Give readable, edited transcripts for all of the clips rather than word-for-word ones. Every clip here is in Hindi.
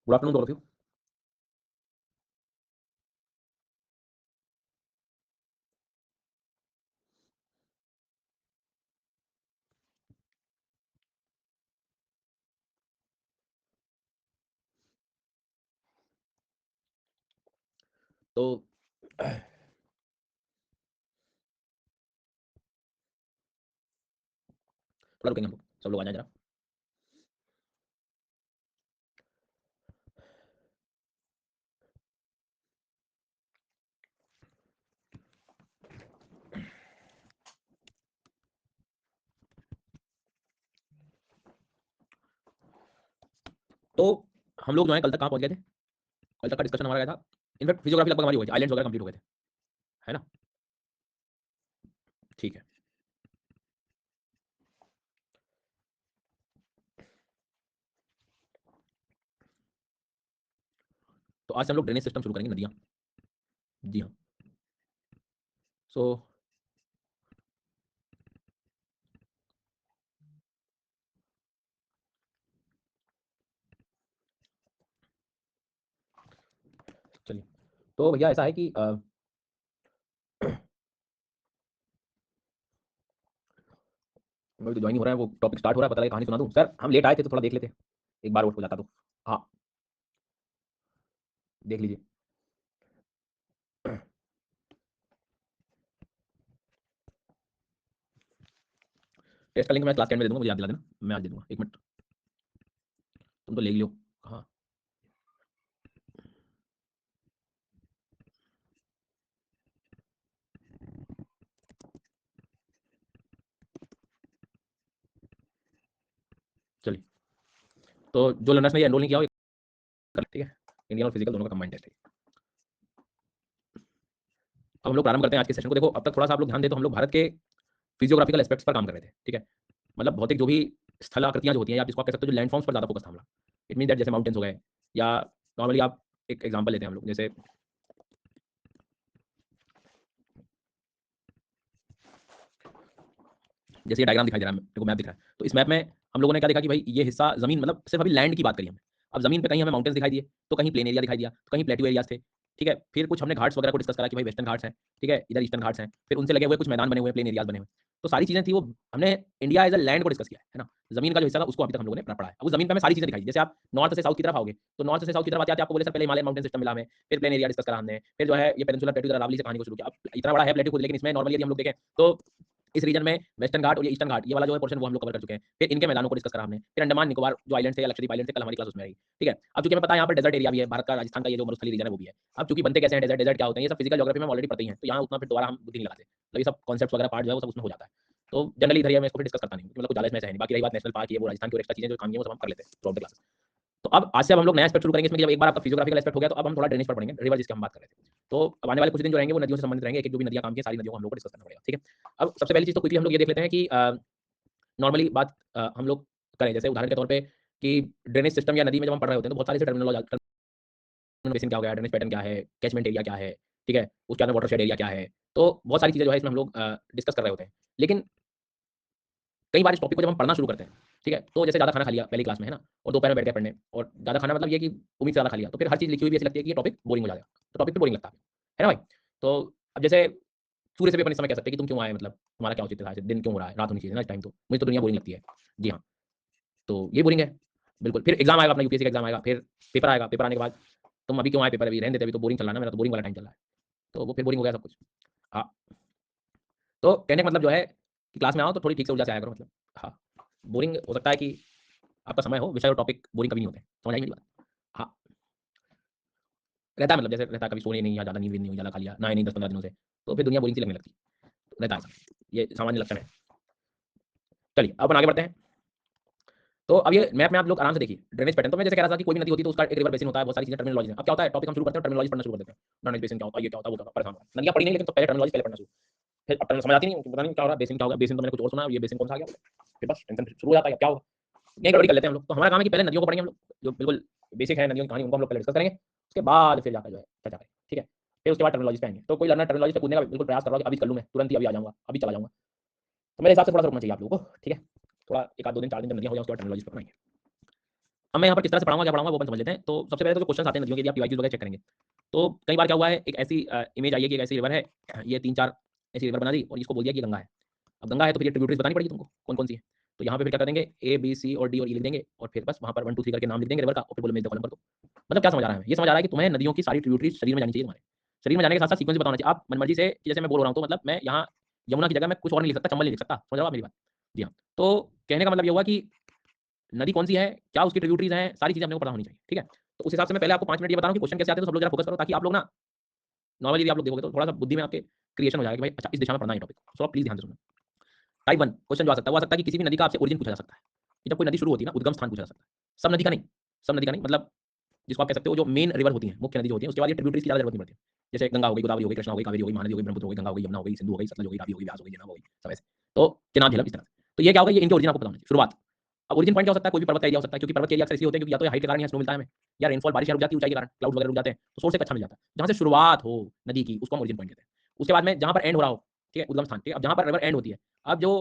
Good afternoon all of you. तो थोड़ा रुकेंगे हम लोग, सब लोग आ जाए जरा। तो हम लोग जो है कल तक कहाँ पहुंच गए थे? कल तक का डिस्कशन हमारा क्या था? इनफैक्ट फिजियोग्राफी लगभग हमारी हो गई थी, आइलैंड्स वगैरह कंप्लीट हो गए थे, है ना? ठीक है। तो आज से हम लोग ड्रेनेज सिस्टम शुरू करेंगे, नदियाँ। जी हाँ। सो चलिए, तो भैया ऐसा है कि जो ज्वाइन हो रहा है वो टॉपिक स्टार्ट हो रहा है, पता लगे कहानी सुना दूँ। सर हम लेट आए थे तो थोड़ा देख लेते, एक बार और हो जाता तो। हाँ, देख लीजिए। टेस्ट का लिंक मैं क्लास 10 में दे दूंगा, मुझे याद दिला देना, मैं आज दे दूंगा। 1 मिनट, तुम तो ले लियो। हाँ, चलिए। तो जो लर्नर्स ने ये एनरोल नहीं किया हो, कर ठीक है। इंडियन और फिजिकल दोनों का कंबाइंड टेस्ट है। अब हम लोग प्रारंभ करते हैं आज के सेशन को। देखो, अब तक थोड़ा सा आप लोग ध्यान दें तो हम लोग भारत के फिजियोग्राफिकल एस्पेक्ट्स पर काम कर रहे थे, ठीक है। मतलब भौतिक जो भी स्थल आकृतियां जो होती हैं, या जिसको आप कह सकते हो जो लैंडफॉर्म्स पर ज़्यादा फोकस था हमारा। इट मीन दैट जैसे माउंटेन्स हो गए, या नॉर्मली आप एक एग्जांपल लेते हैं हम लोग, जैसे जैसे ये डायग्राम दिखाई दे रहा है, मेरे को मैप दिख रहा है। तो इस मैप में हम लोगों ने क्या देखा कि भाई ये हिस्सा जमीन, मतलब सिर्फ अभी लैंड की बात करी हमने। अब जमीन पे कहीं हमें माउंटेन्स दिखाई दिए, तो कहीं प्लेन एरिया दिखाई दिया, तो कहीं प्लेट्यू एरियाज थे, ठीक है। फिर कुछ हमने घाट्स वगैरह को डिस्कस करा कि भाई वेस्टर्न घाट्स हैं, ठीक है, इधर ईस्टर्न घाट्स हैं, फिर उनसे लगे हुए कुछ मैदान बने हुए, प्लेन एरियाज बने हुए। तो सारी चीजें थी वो, हमने इंडिया एज अ लैंड को डिस्कस किया है ना। जमीन का जो हिस्सा था उसको अभी तक हम लोगों ने पढ़ा है। अब उस जमीन पे हमें सारी चीजें दिखाई, जैसे आप नॉर्थ से साउथ की तरफ आओगे, तो नॉर्थ से साउथ की तरफ आते आते आपको बोले सर पहले हिमालय माउंटेन सिस्टम मिला हमें, फिर प्लेन एरिया डिस्कस करा हमने, फिर जो है ये पेनिनसुलर प्लेट्यू अरावली से कहानी को शुरू किया। अब इतना बड़ा है प्लेट्यू खुद, लेकिन इसमें नॉर्मली यदि हम लोग देखें तो इस रीजन में वेस्टर्न घाट और ये ईस्टर्न घाट, ये वाला जो है पोर्शन वो हम लोग कवर कर चुके हैं। फिर इनके मैदानों को डिस्कस करा हमने। फिर अंडमान निकोबार जो आइलैंड थे या लक्षद्वीप आइलैंड थे, कल हमारी क्लास उसमें रही, ठीक है। अब चूंकि हमें पता है यहाँ पर डेजर्ट एरिया भी है, भारत का राजस्थान का ये जो मरुस्थलीय रीजन है वो भी है। अब चूंकि बनते कैसे हैं डेजर्ट, डेजर्ट क्या होते हैं, ये सब फिजिकल ज्योग्राफी में ऑलरेडी पढ़ते ही हैं, तो यहाँ उतना फिर दोबारा हम बुद्धि नहीं लगाते, मतलब ये सब कॉन्सेप्ट वगैरह पार्ट जो है वो सब उसमें हो जाता है। तो जनरली इधर मैं इसको फिर डिस्कस करता नहीं, मतलब कुछ ज़्यादा इसमें से है नहीं। बाकी रही बात नेशनल पार्क, ये वो राजस्थान की और एक्स्ट्रा चीजें जो काम की है वो सब हम कर लेते हैं थ्रू आउट द क्लासेस। तो अब आज से अब हम लोग नया एस्पेक्ट शुरू करेंगे इसमें, जब एक बार आपका फिजियोग्राफिकल एस्पेक्ट हो गया तो अब हम थोड़ा ड्रेनेज पर पढ़ेंगे, रिवर जिसकी हम बात कर रहे थे। तो अब आने वाले कुछ दिन जो रहेंगे वो नदियों से संबंधित रहेंगे, एक एक जो भी नदियां काम की सारी नदियों को हम लोग को डिस्कस करना पड़ेगा, ठीक है। अब सबसे पहली चीज तो क्विकली हम लोग ये देख लेते हैं कि नॉर्मली बात हम लोग करें, जैसे उदाहरण के तौर पे कि ड्रेनेज सिस्टम या नदी में जब हम पढ़ रहे होते हैं तो बहुत सारे से टर्मिनोलॉजी, बेसिन क्या हो गया, ड्रेनेज पैटर्न क्या है, कैचमेंट एरिया क्या है, ठीक है, उसके अंदर वाटरशेड एरिया क्या है। तो बहुत सारी चीजें जो है इसमें हम लोग डिस्कस कर रहे होते हैं। लेकिन कई बार इस टॉपिक को जब हम पढ़ना शुरू करते हैं, ठीक है, तो जैसे ज़्यादा खाना खा लिया पहली क्लास में, है ना, और दोपहर में बैठ गए पढ़ने, और ज़्यादा खाना मतलब ये कि उम्मीद से ज़्यादा खा लिया, तो फिर हर चीज़ लिखी हुई भी ऐसी लगती है कि ये टॉपिक बोरिंग हो जाएगा, तो टॉपिक तो बोरिंग लगता है ना भाई। तो अब जैसे सूर्य से भी अपन इस समय कह सकते हैं कि तुम क्यों आए, मतलब तुम्हारा क्या औचित्य था, दिन क्यों हो रहा है, रात होनी चाहिए ना इस टाइम, तो मुझे तो दुनिया बोरिंग लगती है। जी हाँ, तो ये बोरिंग है बिल्कुल। फिर एग्जाम आएगा, अपना यूपीएससी का एग्जाम आएगा, फिर पेपर आएगा, पेपर आने के बाद तुम अभी क्यों आए, पेपर अभी रहने देते, अभी तो बोरिंग चल रहा है ना, मेरा तो बोरिंग वाला टाइम चल रहा है, तो वो फिर बोरिंग हो गया सब कुछ। हाँ, तो कहने का मतलब जो है कि क्लास में आओ तो थोड़ी ठीक से ऊर्जा से आया करो, मतलब। हाँ, बोरिंग हो सकता है कि आपका समय हो, विषय और टॉपिक बोरिंग कभी नहीं होते, समझ आई मेरी बात? हाँ, रहता है, मतलब जैसे रहता है, कभी सोने नहीं, या ज़्यादा नींद नहीं हुई, ज़्यादा खा लिया, नहाए नहीं 10-15 दिनों से, तो फिर दुनिया बोरिंग सी लगने लगती है, तो रहता है ऐसा, ये सामान्य लक्षण है। चलिए अब अपन आगे बढ़ते हैं। तो अब ये मैप में आप लोग आराम से देखिए ड्रेनेज पैटर्न। तो मैं जैसे कह रहा था कि कोई भी नदी होती है तो उसका एक रिवर बेसिन होता है, बहुत सारी चीजें टर्मिनोलॉजी है। अब क्या होता है, टॉपिक हम शुरू करते हैं, टर्मिनोलॉजी पढ़ना शुरू कर देते हैं, ड्रेनेज बेसिन क्या होता है, ये क्या होता है, वो क्या होता है, परेशान होता है। नदियां पढ़ी नहीं, लेकिन तो पहले टर्मिनोलॉजी पहले पढ़ना शुरू, फिर अब टर्मिनोलॉजी समझ आती नहीं, पता नहीं क्या हो रहा है, बेसिन क्या होगा, बेसिन तो मैंने कुछ और सुना, ये बेसिन कौन सा आ गया, फिर बस टेंशन शुरू हो जाता है, क्या होगा, यही गड़बड़ी कर लेते हैं हम लोग। तो हमारा काम है कि पहले नदियों को पढ़ेंगे हम लोग, जो बिल्कुल बेसिक है नदियों की कहानी, उनको हम लोग पहले डिस्कस करेंगे, उसके बाद फिर जाकर जो है चर्चा करेंगे, ठीक है। फिर उसके बाद टर्मिनोलॉजी पे आएंगे। तो कोई लर्नर टर्मिनोलॉजी से कूदने का बिल्कुल प्रयास कर रहा है कि अभी कर लूँ, मैं तुरंत ही अभी आ जाऊंगा, अभी चला जाऊंगा, तो मेरे हिसाब से थोड़ा सा रुकना चाहिए आप लोगों को, ठीक है। थोड़ा 1 आध 2 दिन 4 दिन जब नदियां हो जाए उसके बाद टर्मिनोलॉजी पर बनाएंगे। अब मैं यहाँ पर किस तरह से पढ़ाऊंगा, क्या पढ़ाऊंगा वो अपन समझ लेते हैं। तो सबसे पहले तो क्वेश्चन आते हैं नदियों के, आप टीवाईक्यूज वगैरह चेक करेंगे। तो कई बार क्या हुआ है, एक ऐसी इमेज आई है कि एक ऐसी रिवर है, ये 3-4 ऐसी रिवर बना दी और इसको बोल दिया कि गंगा है। अब गंगा है तो फिर ये ट्रिब्यूटरीज बतानी पड़ेगी तुमको कौन कौन सी है। तो यहाँ पे फिर क्या करेंगे, ए बी सी और डी और ई लिख देंगे और फिर बस वहाँ पर 1 2 3 करके नाम लिख देंगे रिवर का और फिर बोलो मेरे कॉलम पर। तो मतलब क्या समझ आ रहा है, ये समझ आ रहा है कि तुम्हें नदियों की सारी ट्रिब्यूटरीज शरीर में जानी चाहिए, तुम्हारे शरीर में जाने के साथ साथ सीक्वेंस भी बताना चाहिए। आप मनमर्जी से जैसे मैं बोल रहा हूँ, तो मतलब मैं यहाँ यमुना की जगह मैं कुछ और नहीं लिख सकता, चंबल नहीं लिख सकता, समझ रहे हो आप मेरी बात। जी हाँ, तो कहने का मतलब ये हुआ कि नदी कौन सी है, क्या उसकी ट्रिब्यूटरीज हैं, सारी चीजें अपने को पता होनी चाहिए। ठीक है, तो उस हिसाब से मैं पहले आपको 5 मिनट ये बता रहा हूँ कि क्वेश्चन कैसे आते हैं, तो सब लोग जरा फोकस करो, ताकि आप लोग ना नॉर्मली आप लोग देखोगे तो थोड़ा सा बुद्धि में आपके क्रिएशन हो जाएगा कि भाई अच्छा इस दिशा में पढ़ना है टॉपिक। सो आप प्लीज ध्यान से सुनना। टाइप 1 क्वेश्चन जो आ सकता है वो आ सकता है कि किसी भी नदी का आपसे ओरिजिन पूछा जा सकता है। कि जब कोई नदी शुरू होती है ना, उद्गम स्थान पूछा जा सकता है। सब नदी का नहीं, सब नदी का नहीं, मतलब जिसको आप कह सकते हो जो मेन रिवर होती है, मुख्य नदी जो होती है, उसके बाद ये ट्रिब्यूटरीज की ज्यादा जरूरत नहीं पड़ती है। जैसे गंगा हो गई, गोदावरी हो गई, कृष्णा हो गई, कावेरी हो गई, महानदी हो गई, ब्रह्मपुत्र हो गई, गंगा हो गई, यमुना हो गई, सिंधु हो गई, सतलज हो गई, रावी हो गई, व्यास हो गई, झेलम हो गई, सब ऐसे। तो चेनाब, झेलम, इस तरह से। तो ये क्या होगा, ये इनके ओरिजिन आपको पता होना चाहिए, शुरुआत। अब ओरिजिन पॉइंट क्या हो सकता है, कोई भी पर्वत का एरिया हो सकता है, क्योंकि पर्वत के एरिया अक्सर इसलिए होते हैं क्योंकि या तो हाइट के कारण यहाँ स्नो मिलता है हमें, या रेनफॉल बारिश रुक जाती है ऊंचाई के कारण, क्लाउड वगैरह रुक जाते हैं, तो सोर्स एक अच्छा मिल जाता है। जहाँ से शुरुआत हो नदी की उसको हम ओरिजिन पॉइंट कहते हैं। उसके बाद में जहाँ पर एंड हो रहा हो, ठीक है, उद्गम स्थान। ठीक है, अब जहाँ पर रिवर एंड होती है, अब जो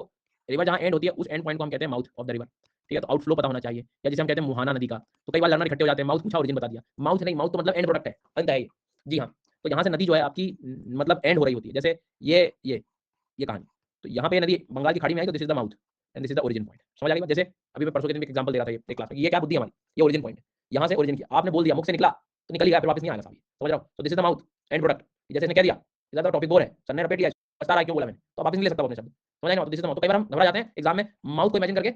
रिवर जहाँ एंड होती है उस एंड पॉइंट को हम कहते हैं माउथ ऑफ द रिवर। ठीक है, तो आउटफ्लो पता होना चाहिए, या जिसे हम कहते हैं मुहाना नदी का। तो कई बार लर्नर इकट्ठे हो जाते हैं, माउथ पूछा ओरिजिन बता दिया, माउथ नहीं, माउथ तो मतलब एंड प्रोडक्ट है, अंत है ये। जी हाँ, तो यहाँ से नदी जो है आपकी मतलब एंड हो रही होती है, जैसे ये कहानी। तो यहाँ पे नदी बंगाल की खाड़ी में आई तो this is the mouth and this is the origin point. समझ आ गई बात। जैसे अभी मैं परसों के दिन एक एग्जांपल दे रहा था एक क्लास में, ये क्या बुद्धि हमारी, ये ओरिजिन पॉइंट है। यहाँ से ओरिजिन किया, आपने बोल दिया, मुख से निकला तो निकल ही गया, फिर वापस नहीं आएगा साहब, समझ रहा हो। तो this is the mouth and product. जैसे इसने कह दिया ज्यादा टॉपिक बोर है, सर ने रपेट दिया, बता रहा क्यों बोला मैंने, तो वापस नहीं ले सकता अपने शब्द, समझ आएगा। तो दिस इज द माउथ। तो कई बार हम घबरा जाते हैं एग्जाम में, माउथ को इमेजिन करके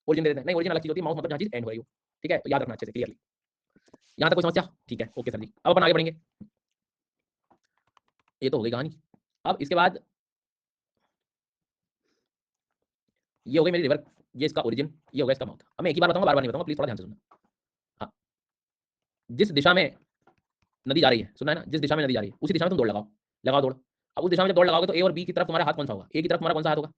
ओरिजिन दे देते हैं। नहीं, ओरिजिन अलग चीज होती है, माउथ मतलब जहाँ चीज एंड हो रही हो। ठीक है, तो याद रखना अच्छे से, क्लियरली। यहाँ तक कोई समस्या? ठीक है, ओके सर जी। अब अपन आगे बढ़ेंगे। ये तो हो गई कहानी। अब इसके बाद ये हो गई मेरी रिवर, ये इसका ओरिजिन, ये हो गया इसका माउथ। अब मैं एक ही बार बताऊंगा, बार बार नहीं बताऊंगा, प्लीज थोड़ा ध्यान से सुनना। हाँ, जिस दिशा में नदी जा रही है, सुनना है ना, जिस दिशा में नदी जा रही है उसी दिशा में तुम दौड़ लगाओ, लगाओ दौड़। अब उस दिशा में जब दौड़ लगाओगे तो ए और बी की तरफ तुम्हारा हाथ कौन सा होगा, ए की तरफ तुम्हारा कौन सा हाथ होगा,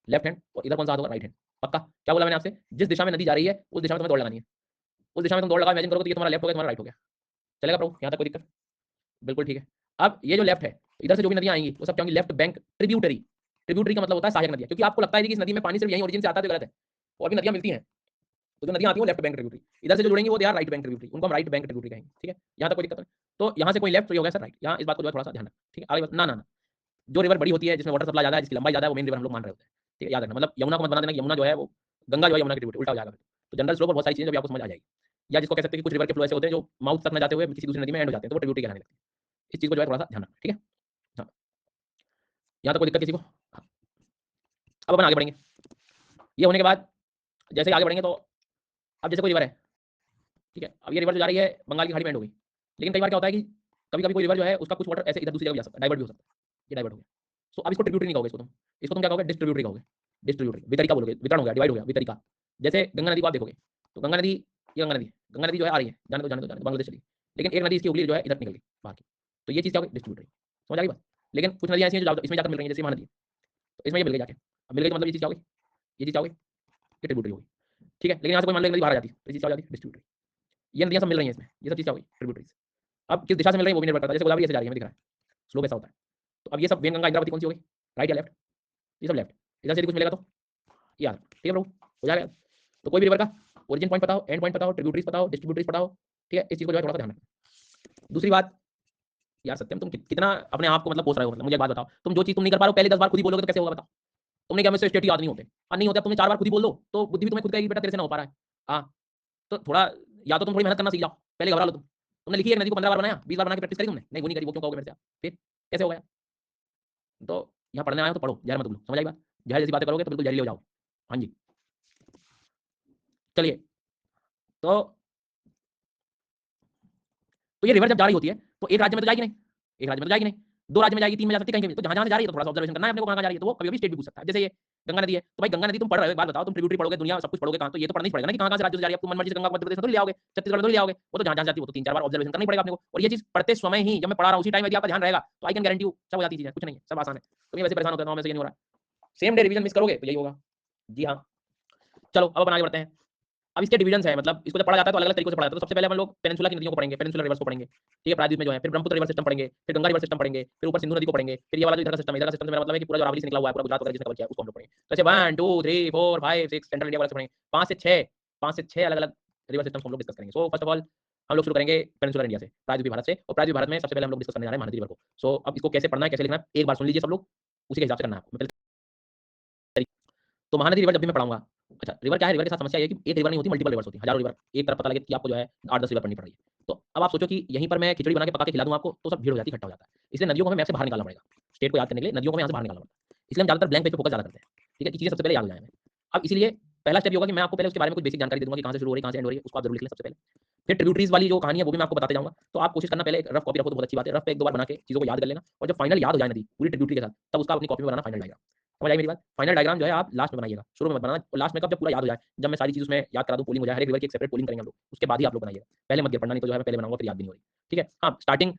लेफ्ट हैंड, और इधर कौन सा हाथ होगा, राइट हैंड। पक्का? क्या बोला मैंने आपसे, जिस दिशा में नदी जा रही है उस दिशा में तुम्हें दौड़ लगानी है। उस दिशा में तुम दौड़ लगाओ, इमेजिन करोगे तो ये तुम्हारा लेफ्ट हो गया, तुम्हारा राइट हो गया। चलेगा प्रभु, यहाँ तक कोई दिक्कत? बिल्कुल ठीक है। अब ये जो लेफ्ट है, इधर से जो भी नदियां आएंगी वो सब क्या होंगी, लेफ्ट बैंक ट्रिब्यूटरी। ट्रिब्यूटरी का मतलब होता है सहायक नदियां, क्योंकि आपको लगता है कि इस नदी में पानी सिर्फ यही ओरिजिन से आता है, तो गलत है। और भी नदियां मिलती हैं, तो जो नदियां आती हैं वो लेफ्ट बैंक ट्रिब्यूटरी, इधर से जो जुड़ेंगी वो they are right bank tributary, उनको हम राइट बैंक ट्रिब्यूटरी कहेंगे। ठीक है, यहाँ तक कोई दिक्कत नहीं। तो यहाँ से कोई लेफ्ट तो ये हो गया सर राइट, यहाँ इस बात को जो है थोड़ा सा ध्यान रखना। ठीक है, आगे ना ना ना, जो रिवर बड़ी होती है, जिसमें वाटर सप्लाई ज्यादा है, जिसकी लंबाई ज्यादा है, वो मेन रिवर हम लोग मान रहे होते हैं। ठीक है, याद रखना, मतलब यमुना को मत बना देना कि यमुना जो है वो गंगा जो है यमुना की ट्रिब्यूटरी, उल्टा हो जाएगा फिर। तो जनरल स्लोप और बहुत सारी चीजें भी आपको समझ आ जाएगी। या जिसको कह सकते हैं कि कुछ रिवर के फ्लो ऐसे होते हैं जो माउथ तक न जाते हुए किसी दूसरी नदी में एंड हो जाते हैं, तो वो ट्रिब्यूटरी कहलाने लगती है। इस चीज को जो है थोड़ा सा ध्यान रखना। ठीक है, हाँ, यहाँ तक कोई दिक्कत किसी को? हाँ। अब अपन आगे बढ़ेंगे। ये होने के बाद जैसे ही आगे बढ़ेंगे तो अब जैसे कोई रिवर है, ठीक है, अब ये रिवर जो जा रही है बंगाल की खाड़ी में एंड हो गई, लेकिन कई बार क्या होता है कि कभी कभी कोई रिवर जो है उसका कुछ वाटर ऐसे इधर दूसरी जगह भी जा सकता है, डाइवर्ट भी हो सकता है। ये डाइवर्ट हो गया, सो अब इसको ट्रिब्यूटरी नहीं कहोगे, इसको तुम क्या कहोगे, डिस्ट्रीब्यूटरी कहोगे। डिस्ट्रीब्यूटरी वितरिका बोलोगे, वितरण हो गया, डिवाइड हो गया, वितरिका। जैसे गंगा नदी को आप देखोगे तो गंगा नदी, ये गंगा नदी जो है आ रही है, जाने दो जाने दो जाने दो, बांग्लादेश चली, लेकिन एक नदी इसकी उगली जो है इधर निकल गई बाहर की, तो ये चीज़ क्या होगी, डिस्ट्रीब्यूटरी। समझ आ गई बात। लेकिन कुछ नदियाँ ऐसी हैं जो इसमें जाकर मिल रही है, जैसे महानदी, तो इसमें ये मिल गई जाके, अब मिल गई तो मतलब ये चीज़ क्या होगी, ये चीज़ क्या होगी, ये ट्रिब्यूटरी होगी। ठीक है, लेकिन यहाँ से कोई मान लो नदी बाहर आ जाती है तो ये चीज़ क्या हो जाती है, डिस्ट्रीब्यूटरी। ये नदियाँ सब मिल रही हैं इसमें, ये सब चीज़ क्या होगी, ट्रिब्यूटरीज। अब किस दिशा से मिल रही है वो भी निर्भर करता है, जैसे गोदावरी ऐसे जा रही है, दिख रहा है, स्लोप ऐसा होता है। तो अब ये सब वेनगंगा इंद्रावती कौन सी होगी, राइट या लेफ्ट, ये सब लेफ्ट। इधर से यदि कुछ मिलेगा तो यार ठीक है प्रभु, हो जाएगा। तो कोई भी रिवर का ओरिजिन पॉइंट बताओ, एंड पॉइंट बताओ, ट्रिब्यूटरीज बताओ, डिस्ट्रीब्यूटरीज बताओ। ठीक है, इस चीज को जो है थोड़ा सा ध्यान रखना। दूसरी बात, यार सत्यम तुम कितना अपने आप को मतलब पोस रहे हो, मतलब मुझे एक बात बताओ, तुम जो चीज तुम नहीं कर पा रहे हो पहले 10 बार खुद ही बोलोगे तो कैसे होगा बताओ। तुमने क्या मुझसे स्टेट याद नहीं होते, नहीं होते, अब तुमने 4 बार खुद ही बोल दो तो बुद्धि भी तुम्हें खुद कहेगी बेटा तेरे से ना हो पा रहा है। हाँ, तो थोड़ा, या तो तुम थोड़ी मेहनत करना सीख जाओ, पहले घबरा लो तुम। तुमने लिखी है नदी को 15 बार बनाया, 20 बार बना के प्रैक्टिस करी तुमने, नहीं वो नहीं करी, वो क्यों कहोगे मेरे से आप, फिर कैसे होगा। तो यहाँ पढ़ने आए हो तो पढ़ो, जहर मत बोलो, समझ आई बात। जहर जैसी बातें करोगे तो बिल्कुल जहरीले हो जाओ। हाँ जी, चलिए। तो ये रिवर जब जा रही होती है तो एक राज्य में तो जाएगी नहीं, एक राज्य में तो जाएगी नहीं, 2 राज्य में जाएगी, 3 में जा सकती है, कहीं भी। तो जहाँ जहाँ से जा रही है तो थोड़ा सा ऑब्जर्वेशन करना है अपने को, कहाँ जा रही है, तो वो कभी भी स्टेट भी पूछ सकता है। जैसे ये गंगा नदी है, तो भाई गंगा नदी तुम पढ़ रहे हो, एक बात बताओ, तुम ट्रिब्यूटरी पढ़ोगे, दुनिया सब कुछ पढ़ोगे कहाँ, तो ये तो पढ़ना ही पड़ेगा ना कि कहाँ से राज्य से जा रही है। तुम मनमर्जी से गंगा को मध्य प्रदेश में तो ले आओगे, छत्तीसगढ़ में तो ले आओगे, वो तो जहाँ जहाँ जाती है वो तो 3-4 बार ऑब्जर्वेशन करना ही पड़ेगा अपने को। और ये चीज पढ़ते समय ही जब मैं पढ़ा रहा हूँ उसी टाइम यदि आपका ध्यान रहेगा तो आई कैन गारंटी यू सब हो जाती चीजें, कुछ नहीं है, सब आसान है। तुम ये वैसे परेशान होते हो, वैसे ये नहीं हो रहा है, सेम डे रिवीजन मिस करोगे तो यही होगा। जी हाँ, चलो अब अपन आगे बढ़ते हैं। अब इसके डिवीजन है, मतलब इसको जब पढ़ा जाता है तो अलग अलग तरीकों से पढ़ा जाता है। तो सबसे पहले हम लोग पेनिनसुला की नदियों को पढ़ेंगे, पेनिनसुलर रिवर्स को पढ़ेंगे, ठीक है, प्रायद्वीप में जो है, फिर ब्रह्मपुत्र रिवर सिस्टम पढ़ेंगे, फिर गंगा रिवर सिस्टम पढ़ेंगे, फिर ऊपर सिंधु नदी को पढ़ेंगे, फिर ये वाला जो इधर का सिस्टम है, इधर का सिस्टम से मेरा मतलब है कि पूरा जो अरावली से निकला हुआ है, पूरा गुजरात वगैरह जिसने कवर किया है उसको हम लोग पढ़ेंगे। तो ऐसे 1 2 3 4 5 6 सेंट्रल इंडिया वाले से पढ़ेंगे, 5 से 6 अलग अलग रिवर सिस्टम हम लोग डिस्कस करेंगे। सो फर्स्ट ऑफ ऑल हम लोग शुरू करेंगे पेनिनसुलर इंडिया से, प्रायद्वीपीय भारत से। और प्रायद्वीपीय भारत में सबसे पहले हम लोग डिस्कस करने जा रहे हैं महानदी रिवर को। सो अब इसको कैसे पढ़ना है, कैसे लिखना है, एक बार सुन लीजिए सब लोग, उसी के हिसाब से करना है आपको। मैं पहले तो महानदी रिवर जब भी मैं पढ़ाऊंगा, अच्छा रिवर क्या है, रिवर के साथ समस्या ये है कि एक रिवर नहीं होती, मल्टीपल रिवर्स होती है, हजारों रिवर एक तरफ पता लगे कि आपको जो है 8-10 रिवर पढ़नी पड़ रही है। तो अब आप सोचो कि यहीं पर मैं खिचड़ी बना के पका के खिला दूं आपको, तो सब भीड़ हो जाती है, इकट्ठा हो जाता है। इसलिए नदियों को हमें मैप से बाहर निकालना पड़ेगा। स्टेट को याद करने के लिए नदियों को यहाँ से बाहर निकालना पड़ता है। इसलिए हम ज्यादातर ब्लैंक पेज पे फोकस ज्यादा करते हैं। ठीक है, ये चीजें सबसे पहले याद हो जाए हमें। अब इसीलिए पहला स्टेप ये होगा कि मैं आपको पहले उसके बारे में कुछ बेसिक जानकारी दे दूंगा कि कहाँ से शुरू हो रही है, कहाँ से एंड हो रही है, उसको आप जरूर लिख लें सबसे पहले। फिर ट्रिब्यूटरीज वाली जो कहानी है वो भी मैं आपको बताते जाऊंगा। तो आप कोशिश करना पहले एक रफ कॉपी रखो तो बहुत अच्छी बात है, रफ पे एक दो बार बना के चीजों को याद कर लेना, और जब फाइनल याद हो जाए नदी पूरी ट्रिब्यूटरी के साथ, तब उसका अपनी कॉपी में बनाना फाइनल डायग्राम। समझ आई मेरी बात? फाइनल डायग्राम जो है आप लास्ट में बनाइएगा, शुरू में मत बनाना। और लास्ट में कब, जब पूरा याद हो जाए, जब मैं सारी चीज उसमें याद करा दूं, पोलिंग हो जाए, हर एक रिवर की एक सेपरेट पोलिंग करेंगे हम लोग, उसके बाद ही आप लोग बनाइएगा। पहले मत गिर पड़ना, नहीं तो जो है मैं पहले बनाऊंगा फिर याद भी नहीं हो रही। ठीक है, हाँ स्टार्टिंग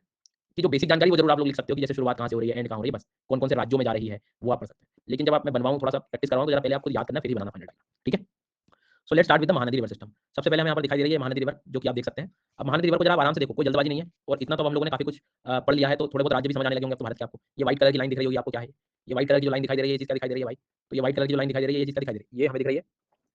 की जो बेसिक जानकारी वो जरूर आप लोग लिख सकते हो कि जैसे शुरुआत कहाँ से हो रही है, एंड कहाँ हो रही है, बस कौन कौन से राज्यों में जा रही है वो आप पढ़ सकते हैं। लेकिन जब आप मैं बनवाऊँ, थोड़ा सा प्रैक्टिस करवाऊँ, तो जरा पहले आपको याद करना, फिर ही बनाना फाइनल डायग्राम। ठीक है, so let's start with the Mahanadi river system. सबसे पहले हमें यहाँ पर दिखाई दे रही है महानदी रिवर, जो कि आप देख सकते हैं। अब महानदी रिवर को जरा आप आराम से देखो, कोई जल्दबाजी नहीं है, और इतना तो हम लोगों ने काफी कुछ पढ़ लिया है, तो थोड़े बहुत राज्य भी समझ आने लगे होंगे आपको भारत के। आपको ये व्हाइट कलर की लाइन दिख रही होगी, आपको क्या है ये व्हाइट कलर की जो लाइन दिखाई दे रही है, ये चीज क्या दिखाई दे रही है भाई? तो ये व्हाइट कलर की जो लाइन दिखाई दे रही है, ये चीज क्या दिखाई दे रही है? ये हमें दिख रही है,